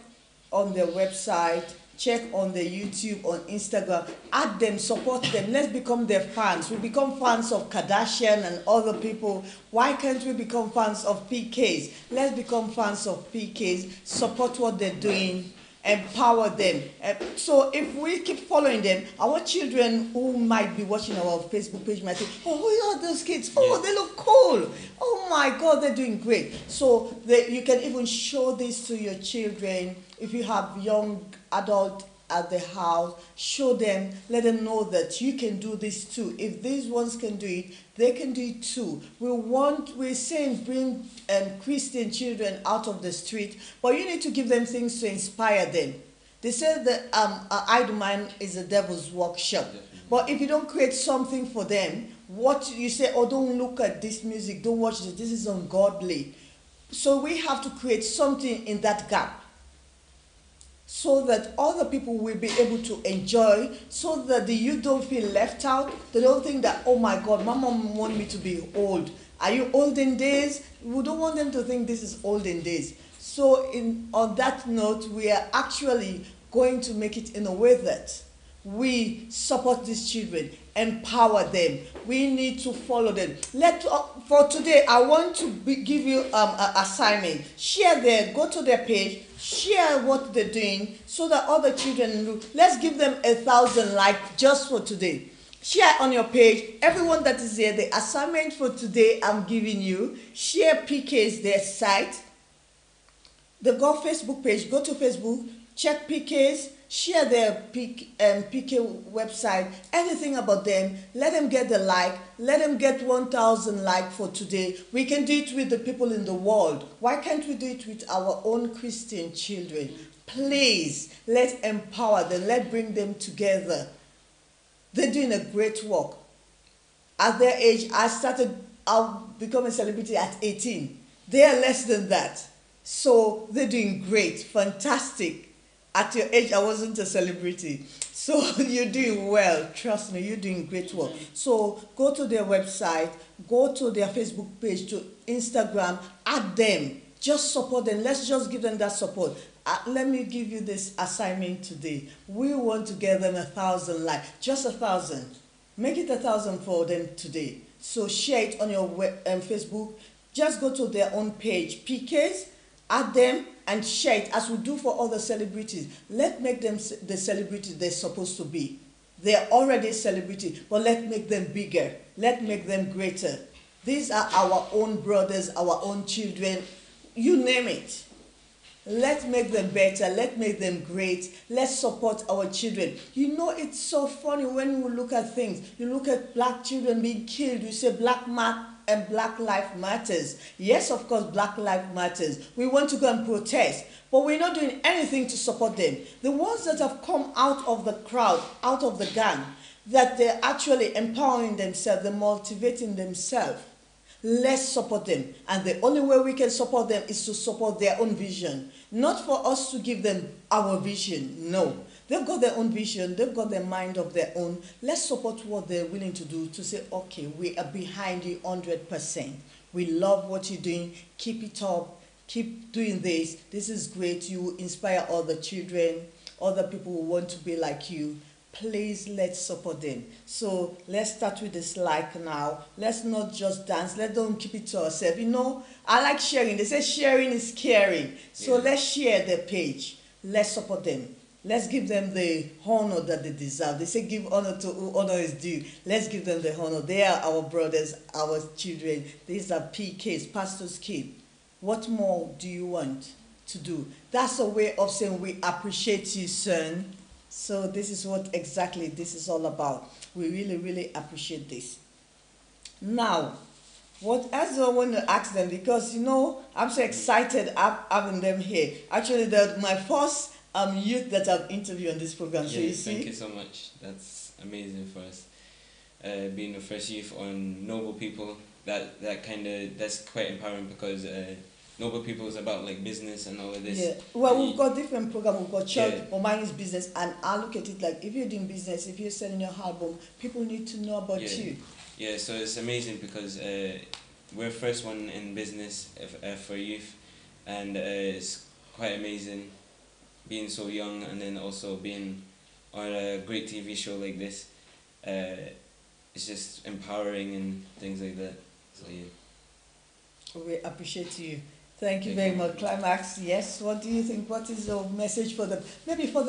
S6: on their website, check on their YouTube, on Instagram. Add them, support them. Let's become their fans. We become fans of Kardashian and other people. Why can't we become fans of PKs? Let's become fans of PKs. Support what they're doing. Empower them. So if we keep following them, our children who might be watching our Facebook page might think, oh, who are those kids? Oh, they look cool. Oh my God, they're doing great. So you can even show this to your children. If you have young adults at the house, show them, let them know that you can do this too. If these ones can do it, they can do it too. We're saying bring Christian children out of the street, but you need to give them things to inspire them. They say that idle mind is a devil's workshop. But if you don't create something for them, what you say, oh, don't look at this music, don't watch this is ungodly. So we have to create something in that gap, so that other people will be able to enjoy, so that the youth don't feel left out. They don't think that, oh my God, my mom wants me to be old. Are you olden days? We don't want them to think this is olden days. So on that note, we are actually going to make it in a way that we support these children, empower them. We need to follow them. For today, I want to give you an assignment. Share there, go to their page, share what they're doing so that other children look. Let's give them 1,000 likes just for today. Share on your page. Everyone that is here, the assignment for today I'm giving you, share PK's their site. The Go Facebook page, go to Facebook, check PK's, share their PK website, anything about them. Let them get the like. Let them get 1,000 likes for today. We can do it with the people in the world. Why can't we do it with our own Christian children? Please, let's empower them. Let's bring them together. They're doing a great work. At their age, I'll become a celebrity at 18. They are less than that. So they're doing great, fantastic. At your age, I wasn't a celebrity. So you're doing well. Trust me, you're doing great work. So go to their website, go to their Facebook page, to Instagram, add them. Just support them. Let's just give them that support. Let me give you this assignment today. We want to get them 1,000 likes. Just 1,000. Make it 1,000 for them today. So share it on your Facebook. Just go to their own page, PKs, add them, and share it as we do for other celebrities. Let's make them the celebrity they're supposed to be. They're already a celebrity, but let's make them bigger. Let's make them greater. These are our own brothers, our own children, you name it. Let's make them better. Let's make them great. Let's support our children. You know, it's so funny when we look at things. You look at black children being killed. You say Black life matters. Yes, of course, Black life matters. We want to go and protest, but we're not doing anything to support them. The ones that have come out of the crowd, out of the gang, that they're actually empowering themselves, they're motivating themselves. Let's support them. And the only way we can support them is to support their own vision. Not for us to give them our vision. No. They've got their own vision. They've got their mind of their own. Let's support what they're willing to do, to say, okay, we are behind you 100%. We love what you're doing. Keep it up. Keep doing this. This is great. You will inspire other children, other people who want to be like you. Please, let's support them. So let's start with this like now. Let's not just dance. Let's don't keep it to ourselves. You know, I like sharing. They say sharing is caring. So let's share their page. Let's support them. Let's give them the honor that they deserve. They say give honor to who honor is due. Let's give them the honor. They are our brothers, our children. These are PKs, pastor's kids. What more do you want to do? That's a way of saying we appreciate you, son. So this is what exactly this is all about. We really, really appreciate this. Now, what else do I want to ask them? Because I'm so excited having them here. Actually, they're my first youth that I've interviewed on this program. So
S7: Yeah,
S6: you see,
S7: thank you so much. That's amazing for us. Being the first youth on Noble People, that's quite empowering because Noble People is about like business and all of this.
S6: yeah. Well, we've got different programs. We've got church,
S7: Yeah.
S6: but mine is business, and I look at it like if you're doing business, if you're selling your album, people need to know about
S7: Yeah.
S6: you.
S7: Yeah, so it's amazing because we're first one in business for youth, and it's quite amazing being so young and then also being on a great TV show like this. It's just empowering and things like that. So yeah.
S6: We appreciate you. Thank you
S7: Thank
S6: very
S7: you.
S6: much, Klimax. Yes. What do you think? What is your message for the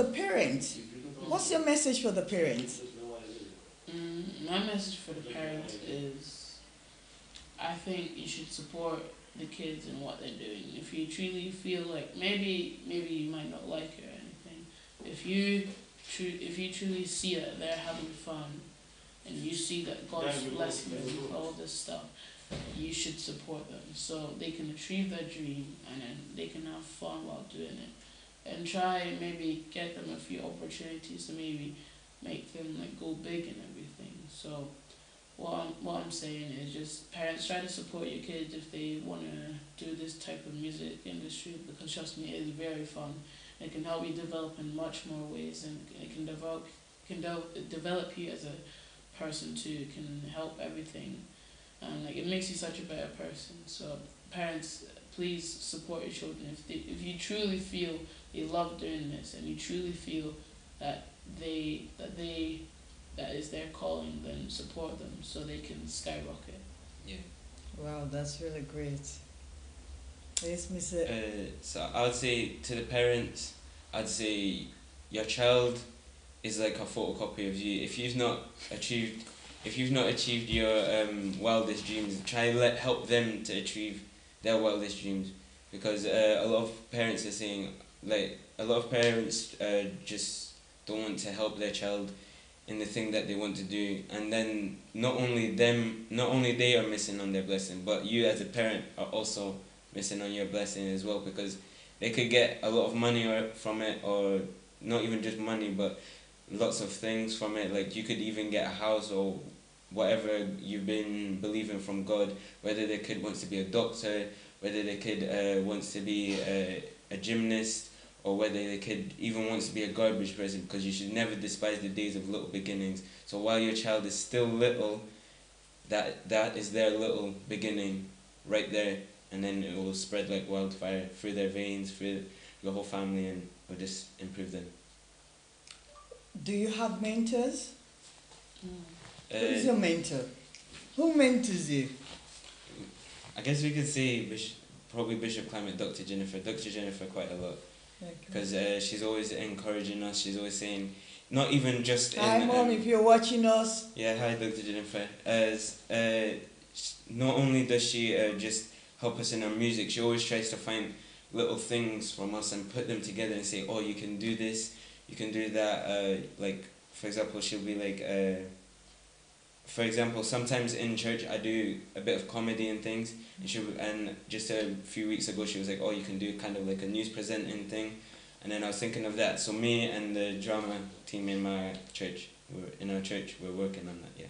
S6: parents? What's your message for the parents?
S5: My message for the parents is, I think you should support the kids in what they're doing. If you truly feel like maybe you might not like it or anything, if you truly see that they're having fun, and you see that God's blessing them with all this stuff, you should support them so they can achieve their dream and then they can have fun while doing it. And try maybe get them a few opportunities to maybe make them like go big and everything. So what I'm saying is just parents try to support your kids if they want to do this type of music industry, because trust me, it is very fun. It can help you develop in much more ways, and it can develop you as a person too. It can help everything, and like it makes you such a better person. So parents, please support your children if you truly feel they love doing this and you truly feel that that is their calling, then support them so they can skyrocket.
S7: Yeah.
S6: Wow, that's really great. Yes, Mr.
S7: So I would say to the parents, I'd say your child is like a photocopy of you. If you've not achieved your wildest dreams, try help them to achieve their wildest dreams, because a lot of parents are saying, like, a lot of parents just don't want to help their child in the thing that they want to do, and then not only they are missing on their blessing, but you as a parent are also missing on your blessing as well, because they could get a lot of money from it, or not even just money, but lots of things from it. Like you could even get a house or whatever you've been believing from God, whether the kid wants to be a doctor, whether the kid wants to be a gymnast, or whether the kid even wants to be a garbage person, because you should never despise the days of little beginnings. So while your child is still little, that is their little beginning right there, and then it will spread like wildfire through their veins, through the whole family, and will just improve them.
S6: Do you have mentors? Who is
S7: Uh,
S6: your mentor? Who mentors you?
S7: I guess we could say probably Bishop Climate, Dr. Jennifer quite a lot, because she's always encouraging us. She's always saying, not even just
S6: Hi, Mom, if you're watching us.
S7: Yeah, hi, Dr. Jennifer. Not only does she just help us in our music, she always tries to find little things from us and put them together and say, oh, you can do this, you can do that. Like, for example, she'll be like, for example, sometimes in church I do a bit of comedy and things, and just a few weeks ago she was like, oh, you can do kind of like a news presenting thing, and then I was thinking of that. So me and the drama team in our church, we're working on that. Yeah.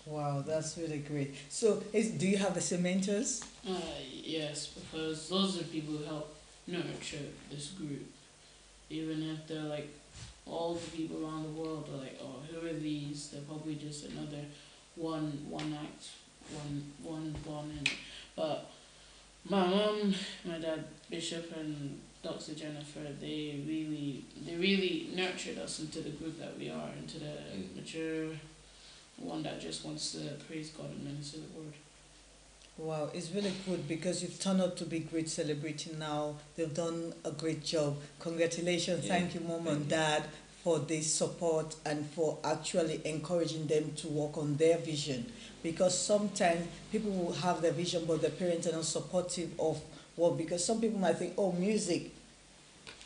S6: Wow, that's really great. So, do you have the same mentors?
S5: Yes, because those are people who help nurture this group. Even if they're like all the people around the world are like, oh, who are these? They're probably just another one act, one in. But my mom, my dad, Bishop, and Dr. Jennifer, they really nurtured us into the group that we are, into the mature one that just wants to praise God and minister the word.
S6: Wow, it's really good because you've turned out to be great celebrating now. They've done a great job. Congratulations.
S7: Yeah.
S6: Thank you, Mom and Dad, for this support and for actually encouraging them to work on their vision. Because sometimes people will have their vision, but their parents are not supportive of what, because some people might think, oh, music,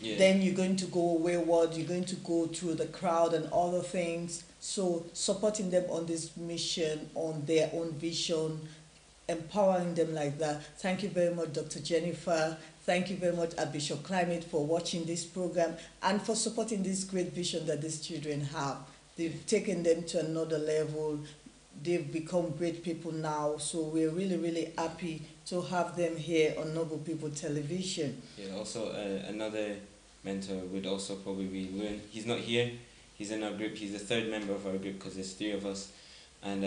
S6: then you're going to go wayward, you're going to go through the crowd and other things. So supporting them on this mission, on their own vision, empowering them like that. Thank you very much, Dr. Jennifer. Thank you very much, Bishop Climate, for watching this program and for supporting this great vision that these children have. They've taken them to another level. They've become great people now. So we're really, really happy to have them here on Noble People Television.
S7: Yeah, also another mentor would also probably be Loon. He's not here. He's in our group. He's the third member of our group because there's 3 of us. And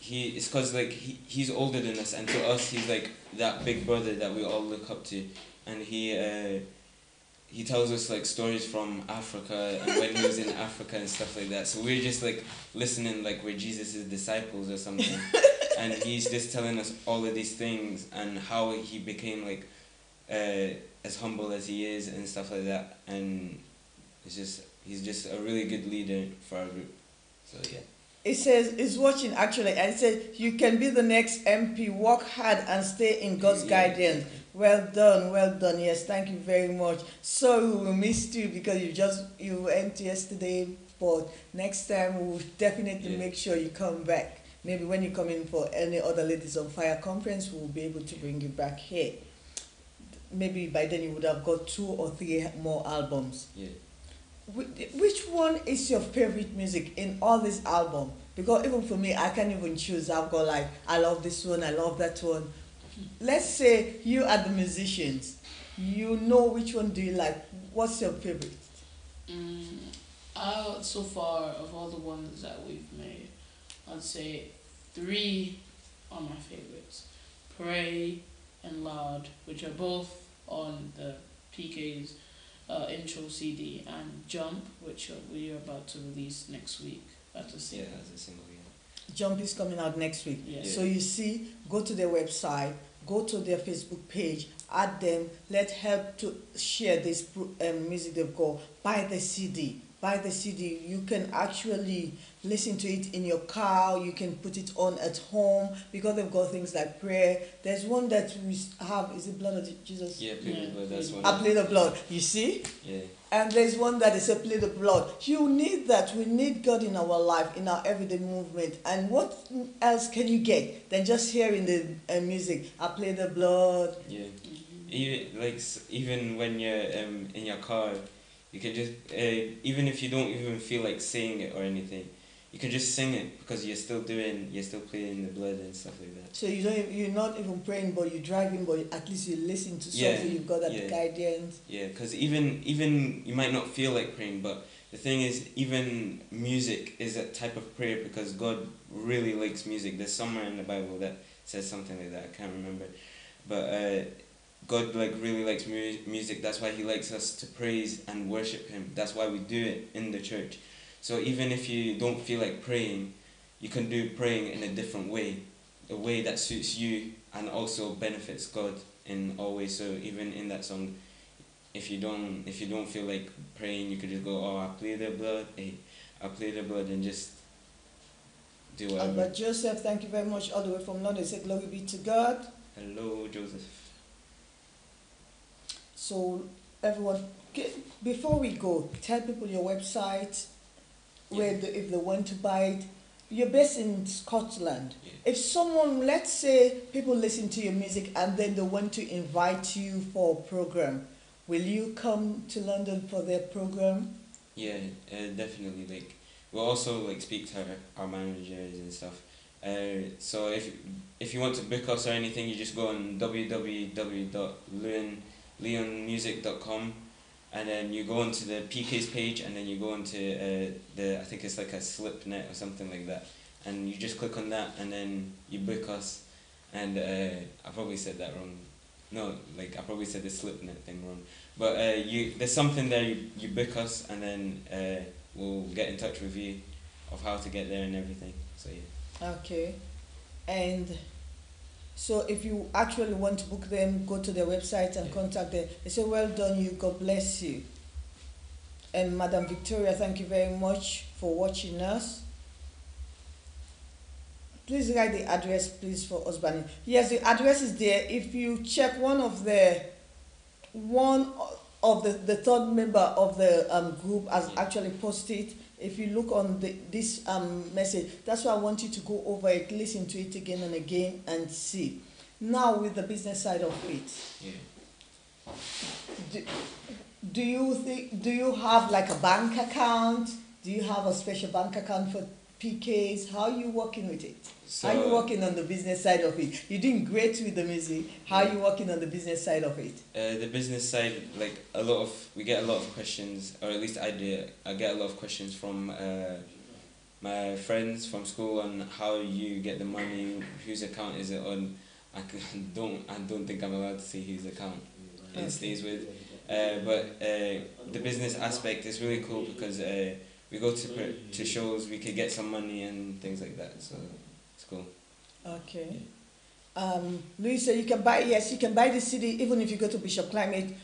S7: it's because like he's older than us, and to us he's like that big brother that we all look up to. And he tells us like stories from Africa and when he was in Africa and stuff like that. So we're just like listening like we're Jesus' disciples or something. And he's just telling us all of these things and how he became like as humble as he is and stuff like that. And he's just a really good leader for our group. So yeah.
S6: It says, it's watching actually, and it says, you can be the next MP, work hard and stay in God's guidance. Well done, yes, thank you very much. Sorry we missed you because you went yesterday, but next time we'll definitely make sure you come back. Maybe when you come in for any other Ladies on Fire conference, we'll be able to bring you back here. Maybe by then you would have got 2 or 3 more albums.
S7: Yeah.
S6: Which one is your favorite music in all this album? Because even for me, I can't even choose. I've got like, I love this one, I love that one. Let's say you are the musicians. You know which one do you like. What's your favorite?
S5: So far, of all the ones that we've made, I'd say 3 are my favorites. Pray and Loud, which are both on the PK's intro CD, and Jump, which we are about to release next week as a single.
S7: Yeah, as a single, yeah.
S6: Jump is coming out next week.
S5: Yeah.
S6: So you see, go to their website, go to their Facebook page, add them, let's help to share this music they've got. Buy the CD. Buy the CD. You can actually listen to it in your car. You can put it on at home because they've got things like prayer. There's one that we have, is it Blood of Jesus?
S7: Yeah, Play the Blood, that's one.
S6: I Play the Blood. You see?
S7: Yeah.
S6: And there's one that is a Play the Blood. You need that. We need God in our life, in our everyday movement. And what else can you get than just hearing the music? I Play the Blood.
S7: Yeah. Even when you're in your car, you can just, even if you don't even feel like saying it or anything, you can just sing it because you're still playing the blood and stuff like that.
S6: So you're not even praying, but you're driving, but at least you listen to something, you've got that guidance.
S7: Yeah, because even you might not feel like praying, but the thing is, even music is a type of prayer because God really likes music. There's somewhere in the Bible that says something like that, I can't remember. But God really likes music. That's why He likes us to praise and worship Him. That's why we do it in the church. So even if you don't feel like praying, you can do praying in a different way, a way that suits you and also benefits God in all ways. So even in that song, if you don't feel like praying, you could just go, oh, I play the blood, I play the blood, and just do whatever.
S6: Albert Joseph, thank you very much, all the way from London. Say glory be to God.
S7: Hello, Joseph.
S6: So everyone, before we go, tell people your website, where if they want to buy it. You're based in Scotland.
S7: Yeah.
S6: If someone, let's say people listen to your music and then they want to invite you for a program, will you come to London for their program?
S7: Yeah, definitely. We'll also speak to our managers and stuff. So if you want to book us or anything, you just go on www.leonmusic.com, and then you go onto the PK's page, and then you go onto I think it's like a Slipnet or something like that, and you just click on that, and then you book us. And I probably said that wrong. No, I probably said the Slipnet thing wrong. But there's something there. You book us, and then we'll get in touch with you of how to get there and everything. So yeah.
S6: Okay, and so if you actually want to book them, go to their website and contact them. They say, well done you, God bless you. And Madam Victoria, thank you very much for watching us. Please write the address, please, for us, Bunny. Yes, the address is there. If you check one of the one of the third member of the group has actually posted. If you look on this message, that's why I want you to go over it, listen to it again and again, and see. Now with the business side of it, do you have like a bank account? Do you have a special bank account for PKs? How are you working with it?
S7: So,
S6: how are you working on the business side of it? You're doing great with the music. How are you working on the business side of it?
S7: The business side, like we get a lot of questions, or at least I get a lot of questions from my friends from school on how you get the money, whose account is it on. I don't think I'm allowed to say whose account it stays with. But the business aspect is really cool because we go to shows, we could get some money and things like that. So it's cool.
S6: Okay. Louis said you can buy the CD even if you go to Bishop Climate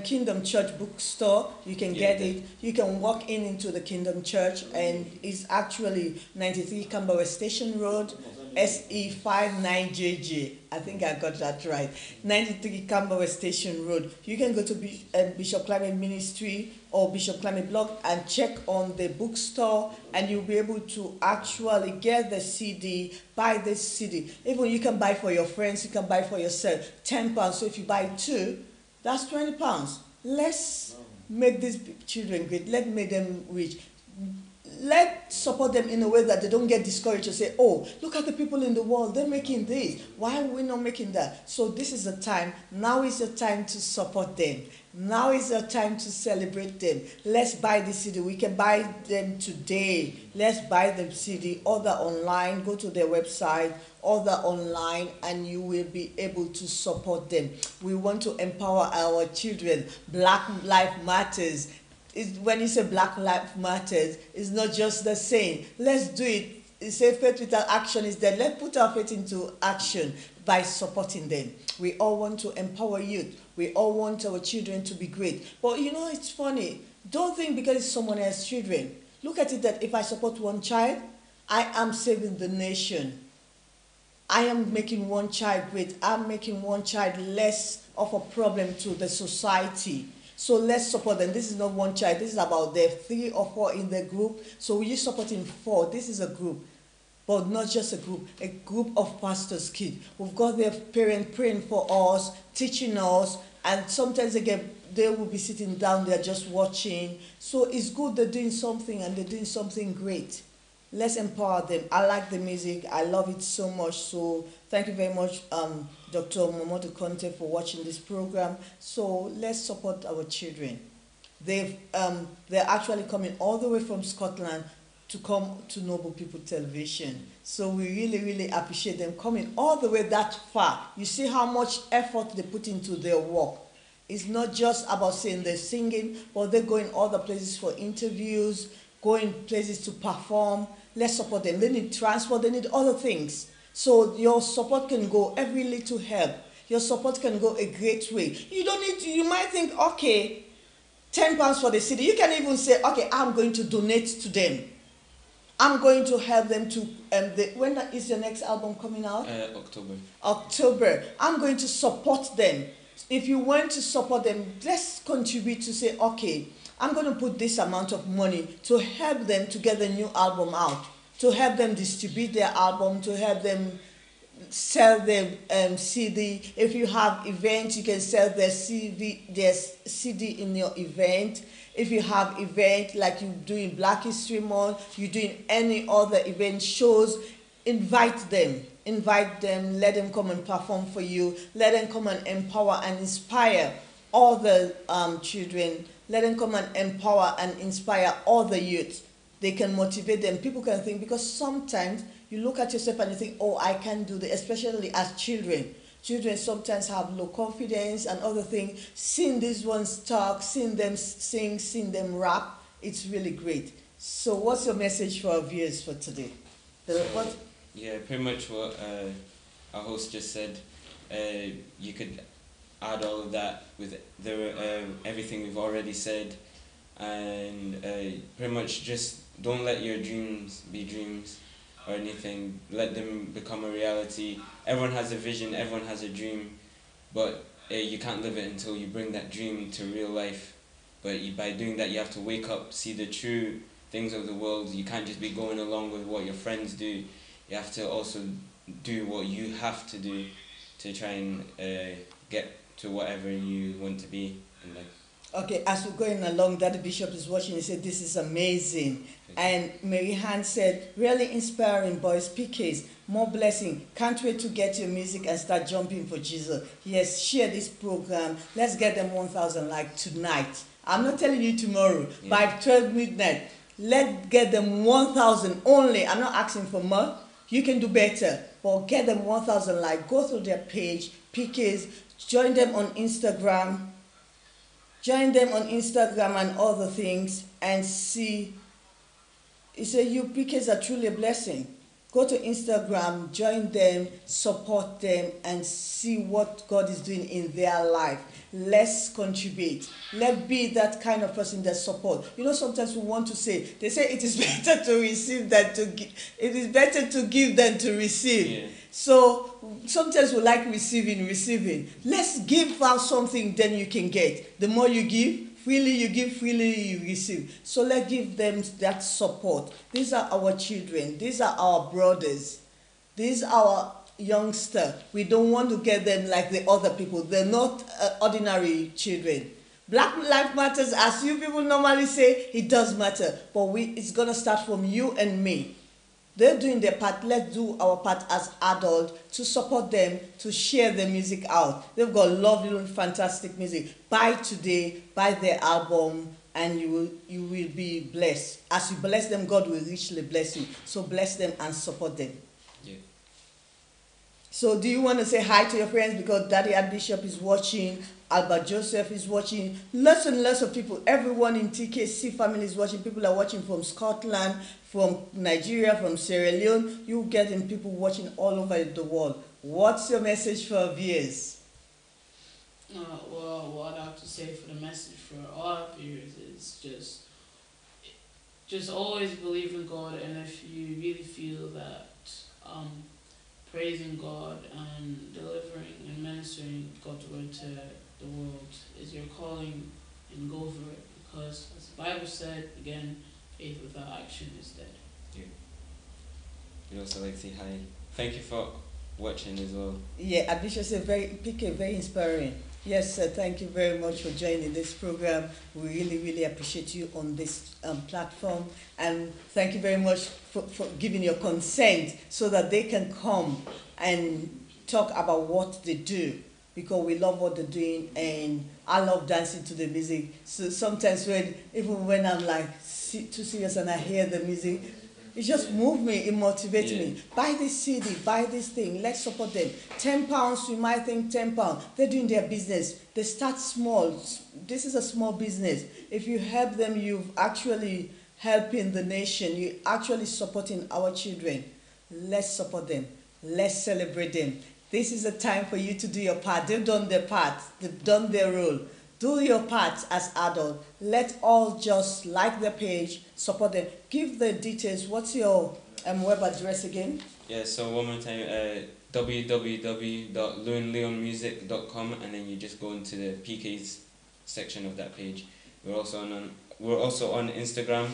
S6: Kingdom Church bookstore. You can get it. You can walk into the Kingdom Church, and it's actually 93 Camberwell Station Road, SE59JJ. I think I got that right. 93 Camberwell Station Road. You can go to Bishop Climate Ministry or Bishop Climate blog and check on the bookstore, and you'll be able to actually get the CD, buy the CD. Even you can buy for your friends, you can buy for yourself. £10. So if you buy 2, that's £20. Let's make these children great. Let's make them rich. Let's support them in a way that they don't get discouraged to say, oh, look at the people in the world, they're making this. Why are we not making that? So this is the time. Now is the time to support them. Now is the time to celebrate them. Let's buy the CD. We can buy them today. Let's buy the CD. Order online. Go to their website. Order online, and you will be able to support them. We want to empower our children. Black Lives Matters. When you say Black Lives Matters, it's not just the saying. Let's do it. It's a faith without action is dead. Let's put our faith into action by supporting them. We all want to empower youth. We all want our children to be great. But you know, it's funny. Don't think because it's someone else's children. Look at it that if I support one child, I am saving the nation. I am making one child great. I'm making one child less of a problem to the society. So let's support them. This is not one child. This is about there 3 or 4 in the group. So we're supporting 4. This is a group, but not just a group of pastors' kids. We've got their parents praying for us, teaching us, and sometimes again they will be sitting down there just watching. So it's good they're doing something, and they're doing something great. Let's empower them. I like the music. I love it so much. So thank you very much, Dr. Momodu Conte, for watching this program. So let's support our children. They're actually coming all the way from Scotland to come to Noble People Television. So we really, really appreciate them coming all the way that far. You see how much effort they put into their work. It's not just about saying they're singing, but they're going other places for interviews, going places to perform. Let's support them. They need transport, they need other things. So your support can go every little help. Your support can go a great way. You don't need to, you might think, okay, £10 for the city. You can even say, okay, I'm going to donate to them. I'm going to help them to, when is your next album coming out?
S7: October.
S6: October. I'm going to support them. If you want to support them, let's contribute to say, okay, I'm going to put this amount of money to help them to get the new album out, to help them distribute their album, to help them sell their CD. If you have events, you can sell their CD in your event. If you have event like you do in Black History Month, you're doing any other event shows, invite them. Invite them, let them come and perform for you. Let them come and empower and inspire all the children. Let them come and empower and inspire all the youth. They can motivate them. People can think, because sometimes you look at yourself and you think, oh, I can't do this, especially as children. Children sometimes have low confidence and other things. Seeing these ones talk, seeing them sing, seeing them rap, it's really great. So what's your message for our viewers for today?
S7: Yeah, pretty much what our host just said. You could add all of that with everything we've already said, and pretty much just don't let your dreams be dreams or anything. Let them become a reality. Everyone has a vision, everyone has a dream, but you can't live it until you bring that dream to real life. But by doing that, you have to wake up, see the true things of the world. You can't just be going along with what your friends do. You have to also do what you have to do to try and get to whatever you want to be in life.
S6: Okay, as we're going along, that the bishop is watching, he said, this is amazing. And Mary Han said, really inspiring, boys, PKs, more blessing. Can't wait to get your music and start jumping for Jesus. Yes, share this program. Let's get them 1,000 like tonight. I'm not telling you tomorrow, by 12 midnight. Let's get them 1,000 only. I'm not asking for more. You can do better, but get them 1,000 like. Go through their page, PKs, join them on Instagram. Join them on Instagram and other things and see. He said, you PKs are truly a blessing. Go to Instagram, join them, support them, and see what God is doing in their life. Let's contribute. Let's be that kind of person that support. You know, sometimes we want to say, they say it is better to receive than to give. It is better to give than to receive. Yeah. So sometimes we like receiving. Let's give out something, then you can get. The more you give, freely you give, freely you receive. So let's give them that support. These are our children. These are our brothers. These are our youngsters. We don't want to get them like the other people. They're not ordinary children. Black life matters, as you people normally say, it does matter. But it's going to start from you and me. They're doing their part. Let's do our part as adults to support them, to share their music out. They've got lovely, fantastic music. Buy today, buy their album, and you will be blessed. As you bless them, God will richly bless you. So bless them and support them.
S7: Yeah.
S6: So do you want to say hi to your friends? Because Daddy Archbishop is watching, Albert Joseph is watching, lots and lots of people. Everyone in TKC family is watching. People are watching from Scotland, from Nigeria, from Sierra Leone. You getting people watching all over the world. What's your message for our viewers?
S5: Well, what I have to say for the message for all our viewers is just always believe in God, and if you really feel that praising God and delivering and ministering God's word to the world is your calling, and go for it, because as the Bible said, again, faith without action is dead.
S7: Yeah. We'd also like to say hi. Thank you for watching as well.
S6: Yeah, Archbishop said very inspiring. Yes, sir, thank you very much for joining this program. We really, really appreciate you on this platform. And thank you very much for giving your consent so that they can come and talk about what they do, because we love what they're doing, and I love dancing to the music. So sometimes even when I'm like too serious and I hear the music, it just moves me, it motivates me. Buy this CD, buy this thing, let's support them. £10, you might think £10. They're doing their business. They start small. This is a small business. If you help them, you've actually helping the nation. You're actually supporting our children. Let's support them. Let's celebrate them. This is a time for you to do your part. They've done their part. They've done their role. Do your part as adults. Let all just like the page, support them. Give the details. What's your web address again?
S7: Yeah, so one more time, www.leonleonmusic.com, and then you just go into the PKs section of that page. We're also on Instagram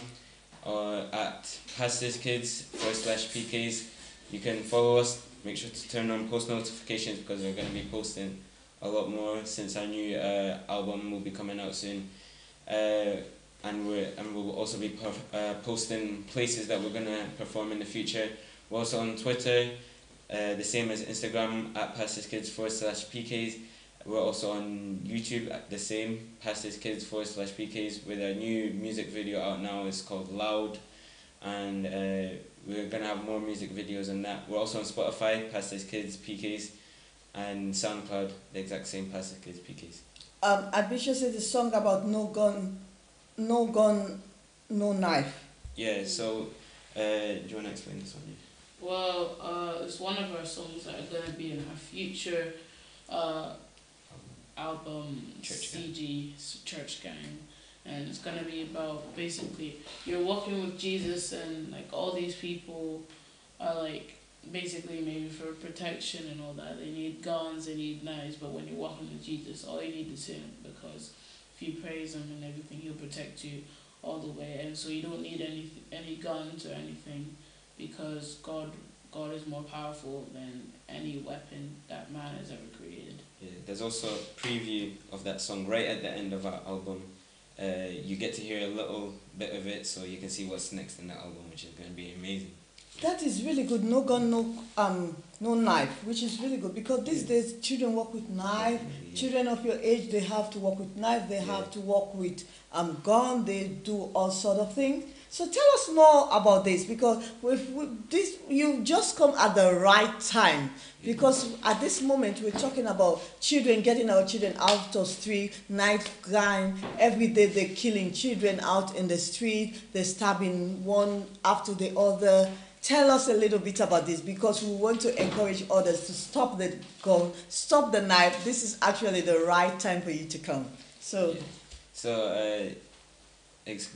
S7: at pastorskids/PKs. You can follow us. Make sure to turn on post notifications, because we're going to be posting a lot more since our new album will be coming out soon, and we'll also be posting places that we're gonna perform in the future. We're also on Twitter, the same as Instagram at pastorskids/PKs. We're also on YouTube at the same, pastorskids/PKs, with our new music video out now. It's called Loud, and we're gonna have more music videos on that. We're also on Spotify, pastorskids/PKs. And SoundCloud, the exact same Pastor Kids PKs.
S6: Archbishop said the song about no gun, no knife.
S7: Yeah, so do you want to explain this one?
S5: Well, it's one of our songs that are going to be in our future album, CG, Church Gang. And it's going to be about, basically, you're walking with Jesus, and like all these people are like basically maybe for protection and all that. They need guns, they need knives, but when you're walking with Jesus, all you need is Him, because if you praise Him and everything, He'll protect you all the way. And so you don't need any guns or anything, because God is more powerful than any weapon that man has ever created.
S7: Yeah, there's also a preview of that song right at the end of our album. You get to hear a little bit of it, so you can see what's next in the album, which is going to be amazing.
S6: That is really good. No gun, no knife, which is really good, because these days children work with knife.
S7: Yeah.
S6: Children of your age, they have to work with knife. They have to work with gun. They do all sort of things. So tell us more about this, because with this, you just come at the right time, because at this moment we're talking about children, getting our children out of street, knife crime. Every day they're killing children out in the street. They're stabbing one after the other. Tell us a little bit about this, because we want to encourage others to stop the gun, stop the knife. This is actually the right time for you to come. So,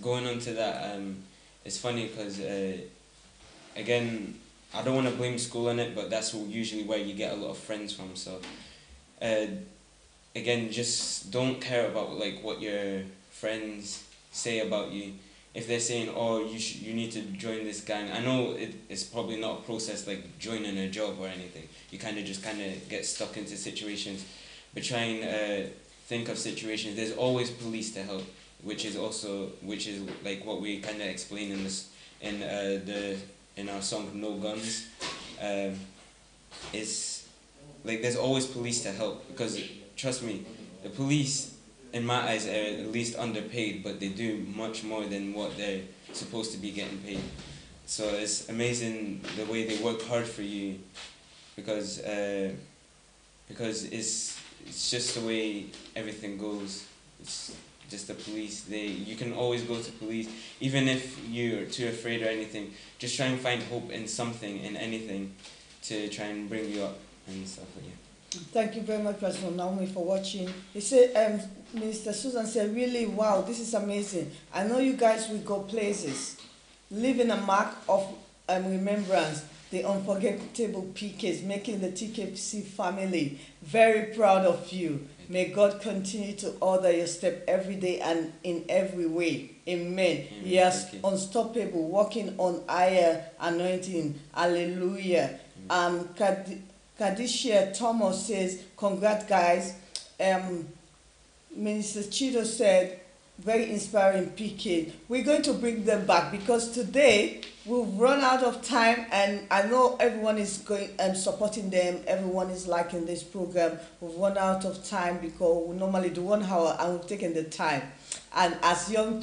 S7: going on to that, it's funny because, again, I don't want to blame school on it, but that's usually where you get a lot of friends from. So, again, just don't care about like what your friends say about you. If they're saying, oh, you need to join this gang, I know it's probably not a process like joining a job or anything. You kind of get stuck into situations, but try and think of situations. There's always police to help, which is like what we kind of explain in this in our song No Guns. It's like there's always police to help, because trust me, the police, in my eyes, are at least underpaid, but they do much more than what they're supposed to be getting paid. So it's amazing the way they work hard for you, because it's just the way everything goes. It's just the police. You can always go to police, even if you're too afraid or anything. Just try and find hope in something, in anything, to try and bring you up and stuff like that.
S6: thank you very much, Pastor Naomi, for watching. He said, Minister Susan said, really, wow, this is amazing. I know you guys will go places, leaving a mark of remembrance. The unforgettable PKs, making the TKC family very proud of you. May God continue to order your step every day and in every way. Amen. Yes, unstoppable, walking on higher anointing. Hallelujah. Kadishia Thomas says, congrats guys. Minister Chido said, very inspiring PK. We're going to bring them back, because today we've run out of time, and I know everyone is going and supporting them. Everyone is liking this program. We've run out of time, because we normally do 1 hour and we've taken the time. And as young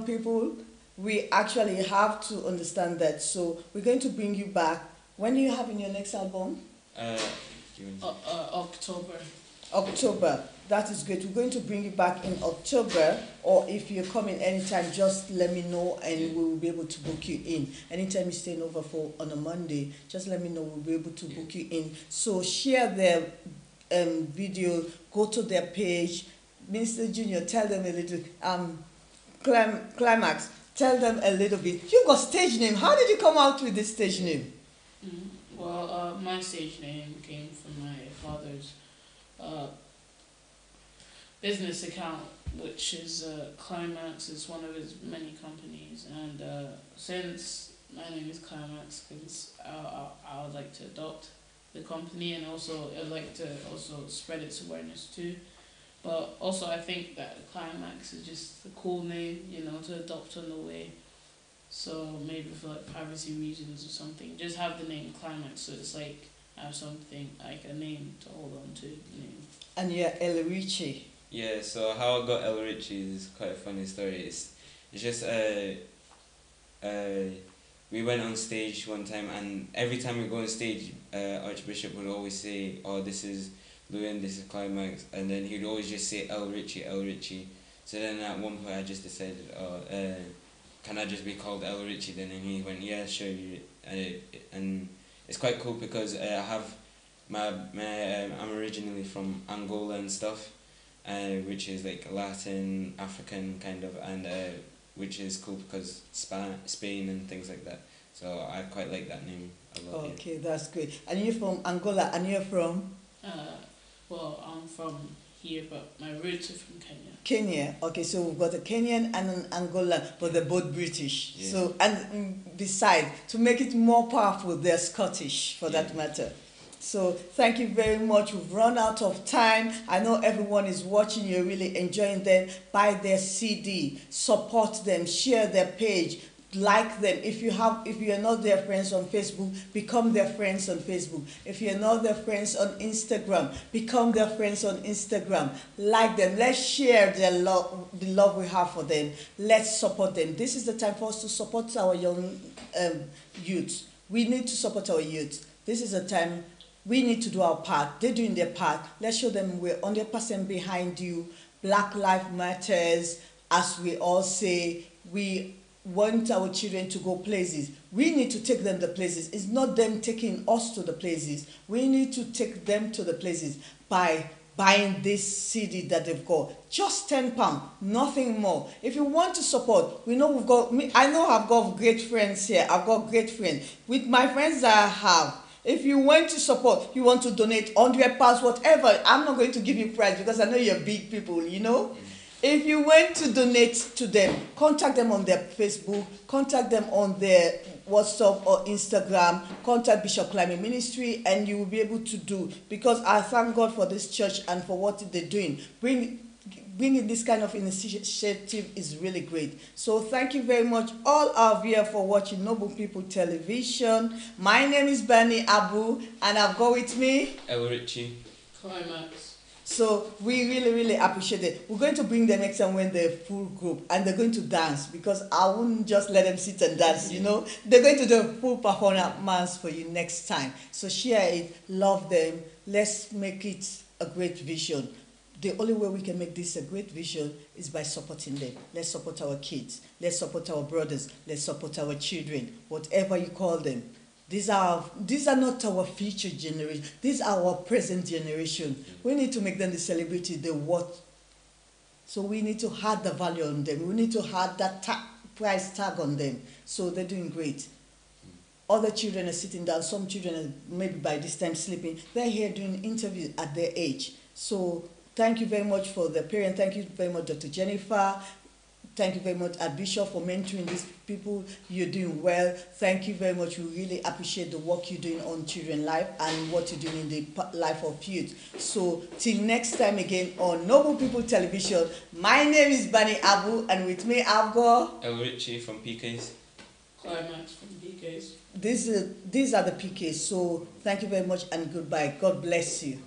S6: people, we actually have to understand that. So we're going to bring you back. When are you having your next album? October. That is great. We're going to bring you back in October, or if you're coming anytime, just let me know and we will be able to book you in. Anytime you're staying over on a Monday, just let me know. We'll be able to book you in. So share their video, go to their page. Minister Junior, tell them a little. Klimax, tell them a little bit. You got stage name. How did you come out with this stage name?
S5: Well, my stage name came from my father's business account, which is Klimax. Is one of his many companies, and since my name is Klimax, because I would like to adopt the company, and also I'd like to also spread its awareness too. But also I think that Klimax is just a cool name, to adopt on the way. So maybe for like privacy reasons or something, just have the name Klimax, so it's like I have something like a name to hold on to.
S6: And you're Ricie.
S7: Yeah, so how I got Ricie is quite a funny story. It's just we went on stage one time, and every time we go on stage, Archbishop would always say, oh, this is Lewin, this is Klimax, and then he'd always just say Ricie. So then at one point I just decided, can I just be called Ricie then? And he went, yeah, sure. And it's quite cool because I have I'm originally from Angola and stuff, which is like Latin, African kind of, and which is cool because Spain and things like that. So I quite like that name.
S6: Okay, that's great. And you're from Angola, and you're from?
S5: Well, I'm from here, but my roots are from Kenya.
S6: Kenya. Okay, so we've got a Kenyan and an Angolan, but they're both British.
S7: Yeah.
S6: So, and besides, to make it more powerful, they're Scottish, for that matter. So thank you very much. We've run out of time. I know everyone is watching. You're really enjoying them. Buy their CD, support them, share their page, like them. If you're not their friends on Facebook, become their friends on Facebook. If you're not their friends on Instagram, become their friends on Instagram. Like them. Let's share the love we have for them. Let's support them. This is the time for us to support our young youth. We need to support our youth. This is the time. We need to do our part. They're doing their part. Let's show them we're 100% behind you. Black Lives Matters. As we all say, we want our children to go places. We need to take them to places. It's not them taking us to the places. We need to take them to the places by buying this CD that they've got. Just £10, nothing more. If you want to support, we know we've got, I know I've got great friends here. I've got great friends. With my friends that I have, if you want to support, you want to donate £100, whatever, I'm not going to give you price because I know you're big people, you know. If you want to donate to them, contact them on their Facebook, contact them on their WhatsApp or Instagram, contact Bishop Climate Ministry, and you will be able to do, because I thank God for this church and for what they're doing. Bringing this kind of initiative is really great. So thank you very much, all our viewers, for watching Noble People Television. My name is Bani Abu, and I've got with me
S7: Ricie.
S5: Klimax.
S6: So we really, really appreciate it. We're going to bring them next time when they're full group, and they're going to dance, because I wouldn't just let them sit and dance, you know. They're going to do a full performance for you next time. So share it, love them. Let's make it a great vision. The only way we can make this a great vision is by supporting them. Let's support our kids. Let's support our brothers. Let's support our children, whatever you call them. These are not our future generation. These are our present generation. We need to make them the celebrity they want. So we need to add the value on them. We need to add that price tag on them. So they're doing great. Other children are sitting down. Some children are maybe by this time sleeping. They're here doing interviews at their age. So thank you very much for the parent. Thank you very much, Dr. Jennifer. Thank you very much, Bishop, for mentoring these people. You're doing well. Thank you very much. We really appreciate the work you're doing on children's life and what you're doing in the life of youth. So till next time again on Noble People Television, my name is Bani Abu, and with me I've got
S7: Ricie from PKs.
S5: Klimax from PKs.
S6: These are the PKs. So thank you very much and goodbye. God bless you.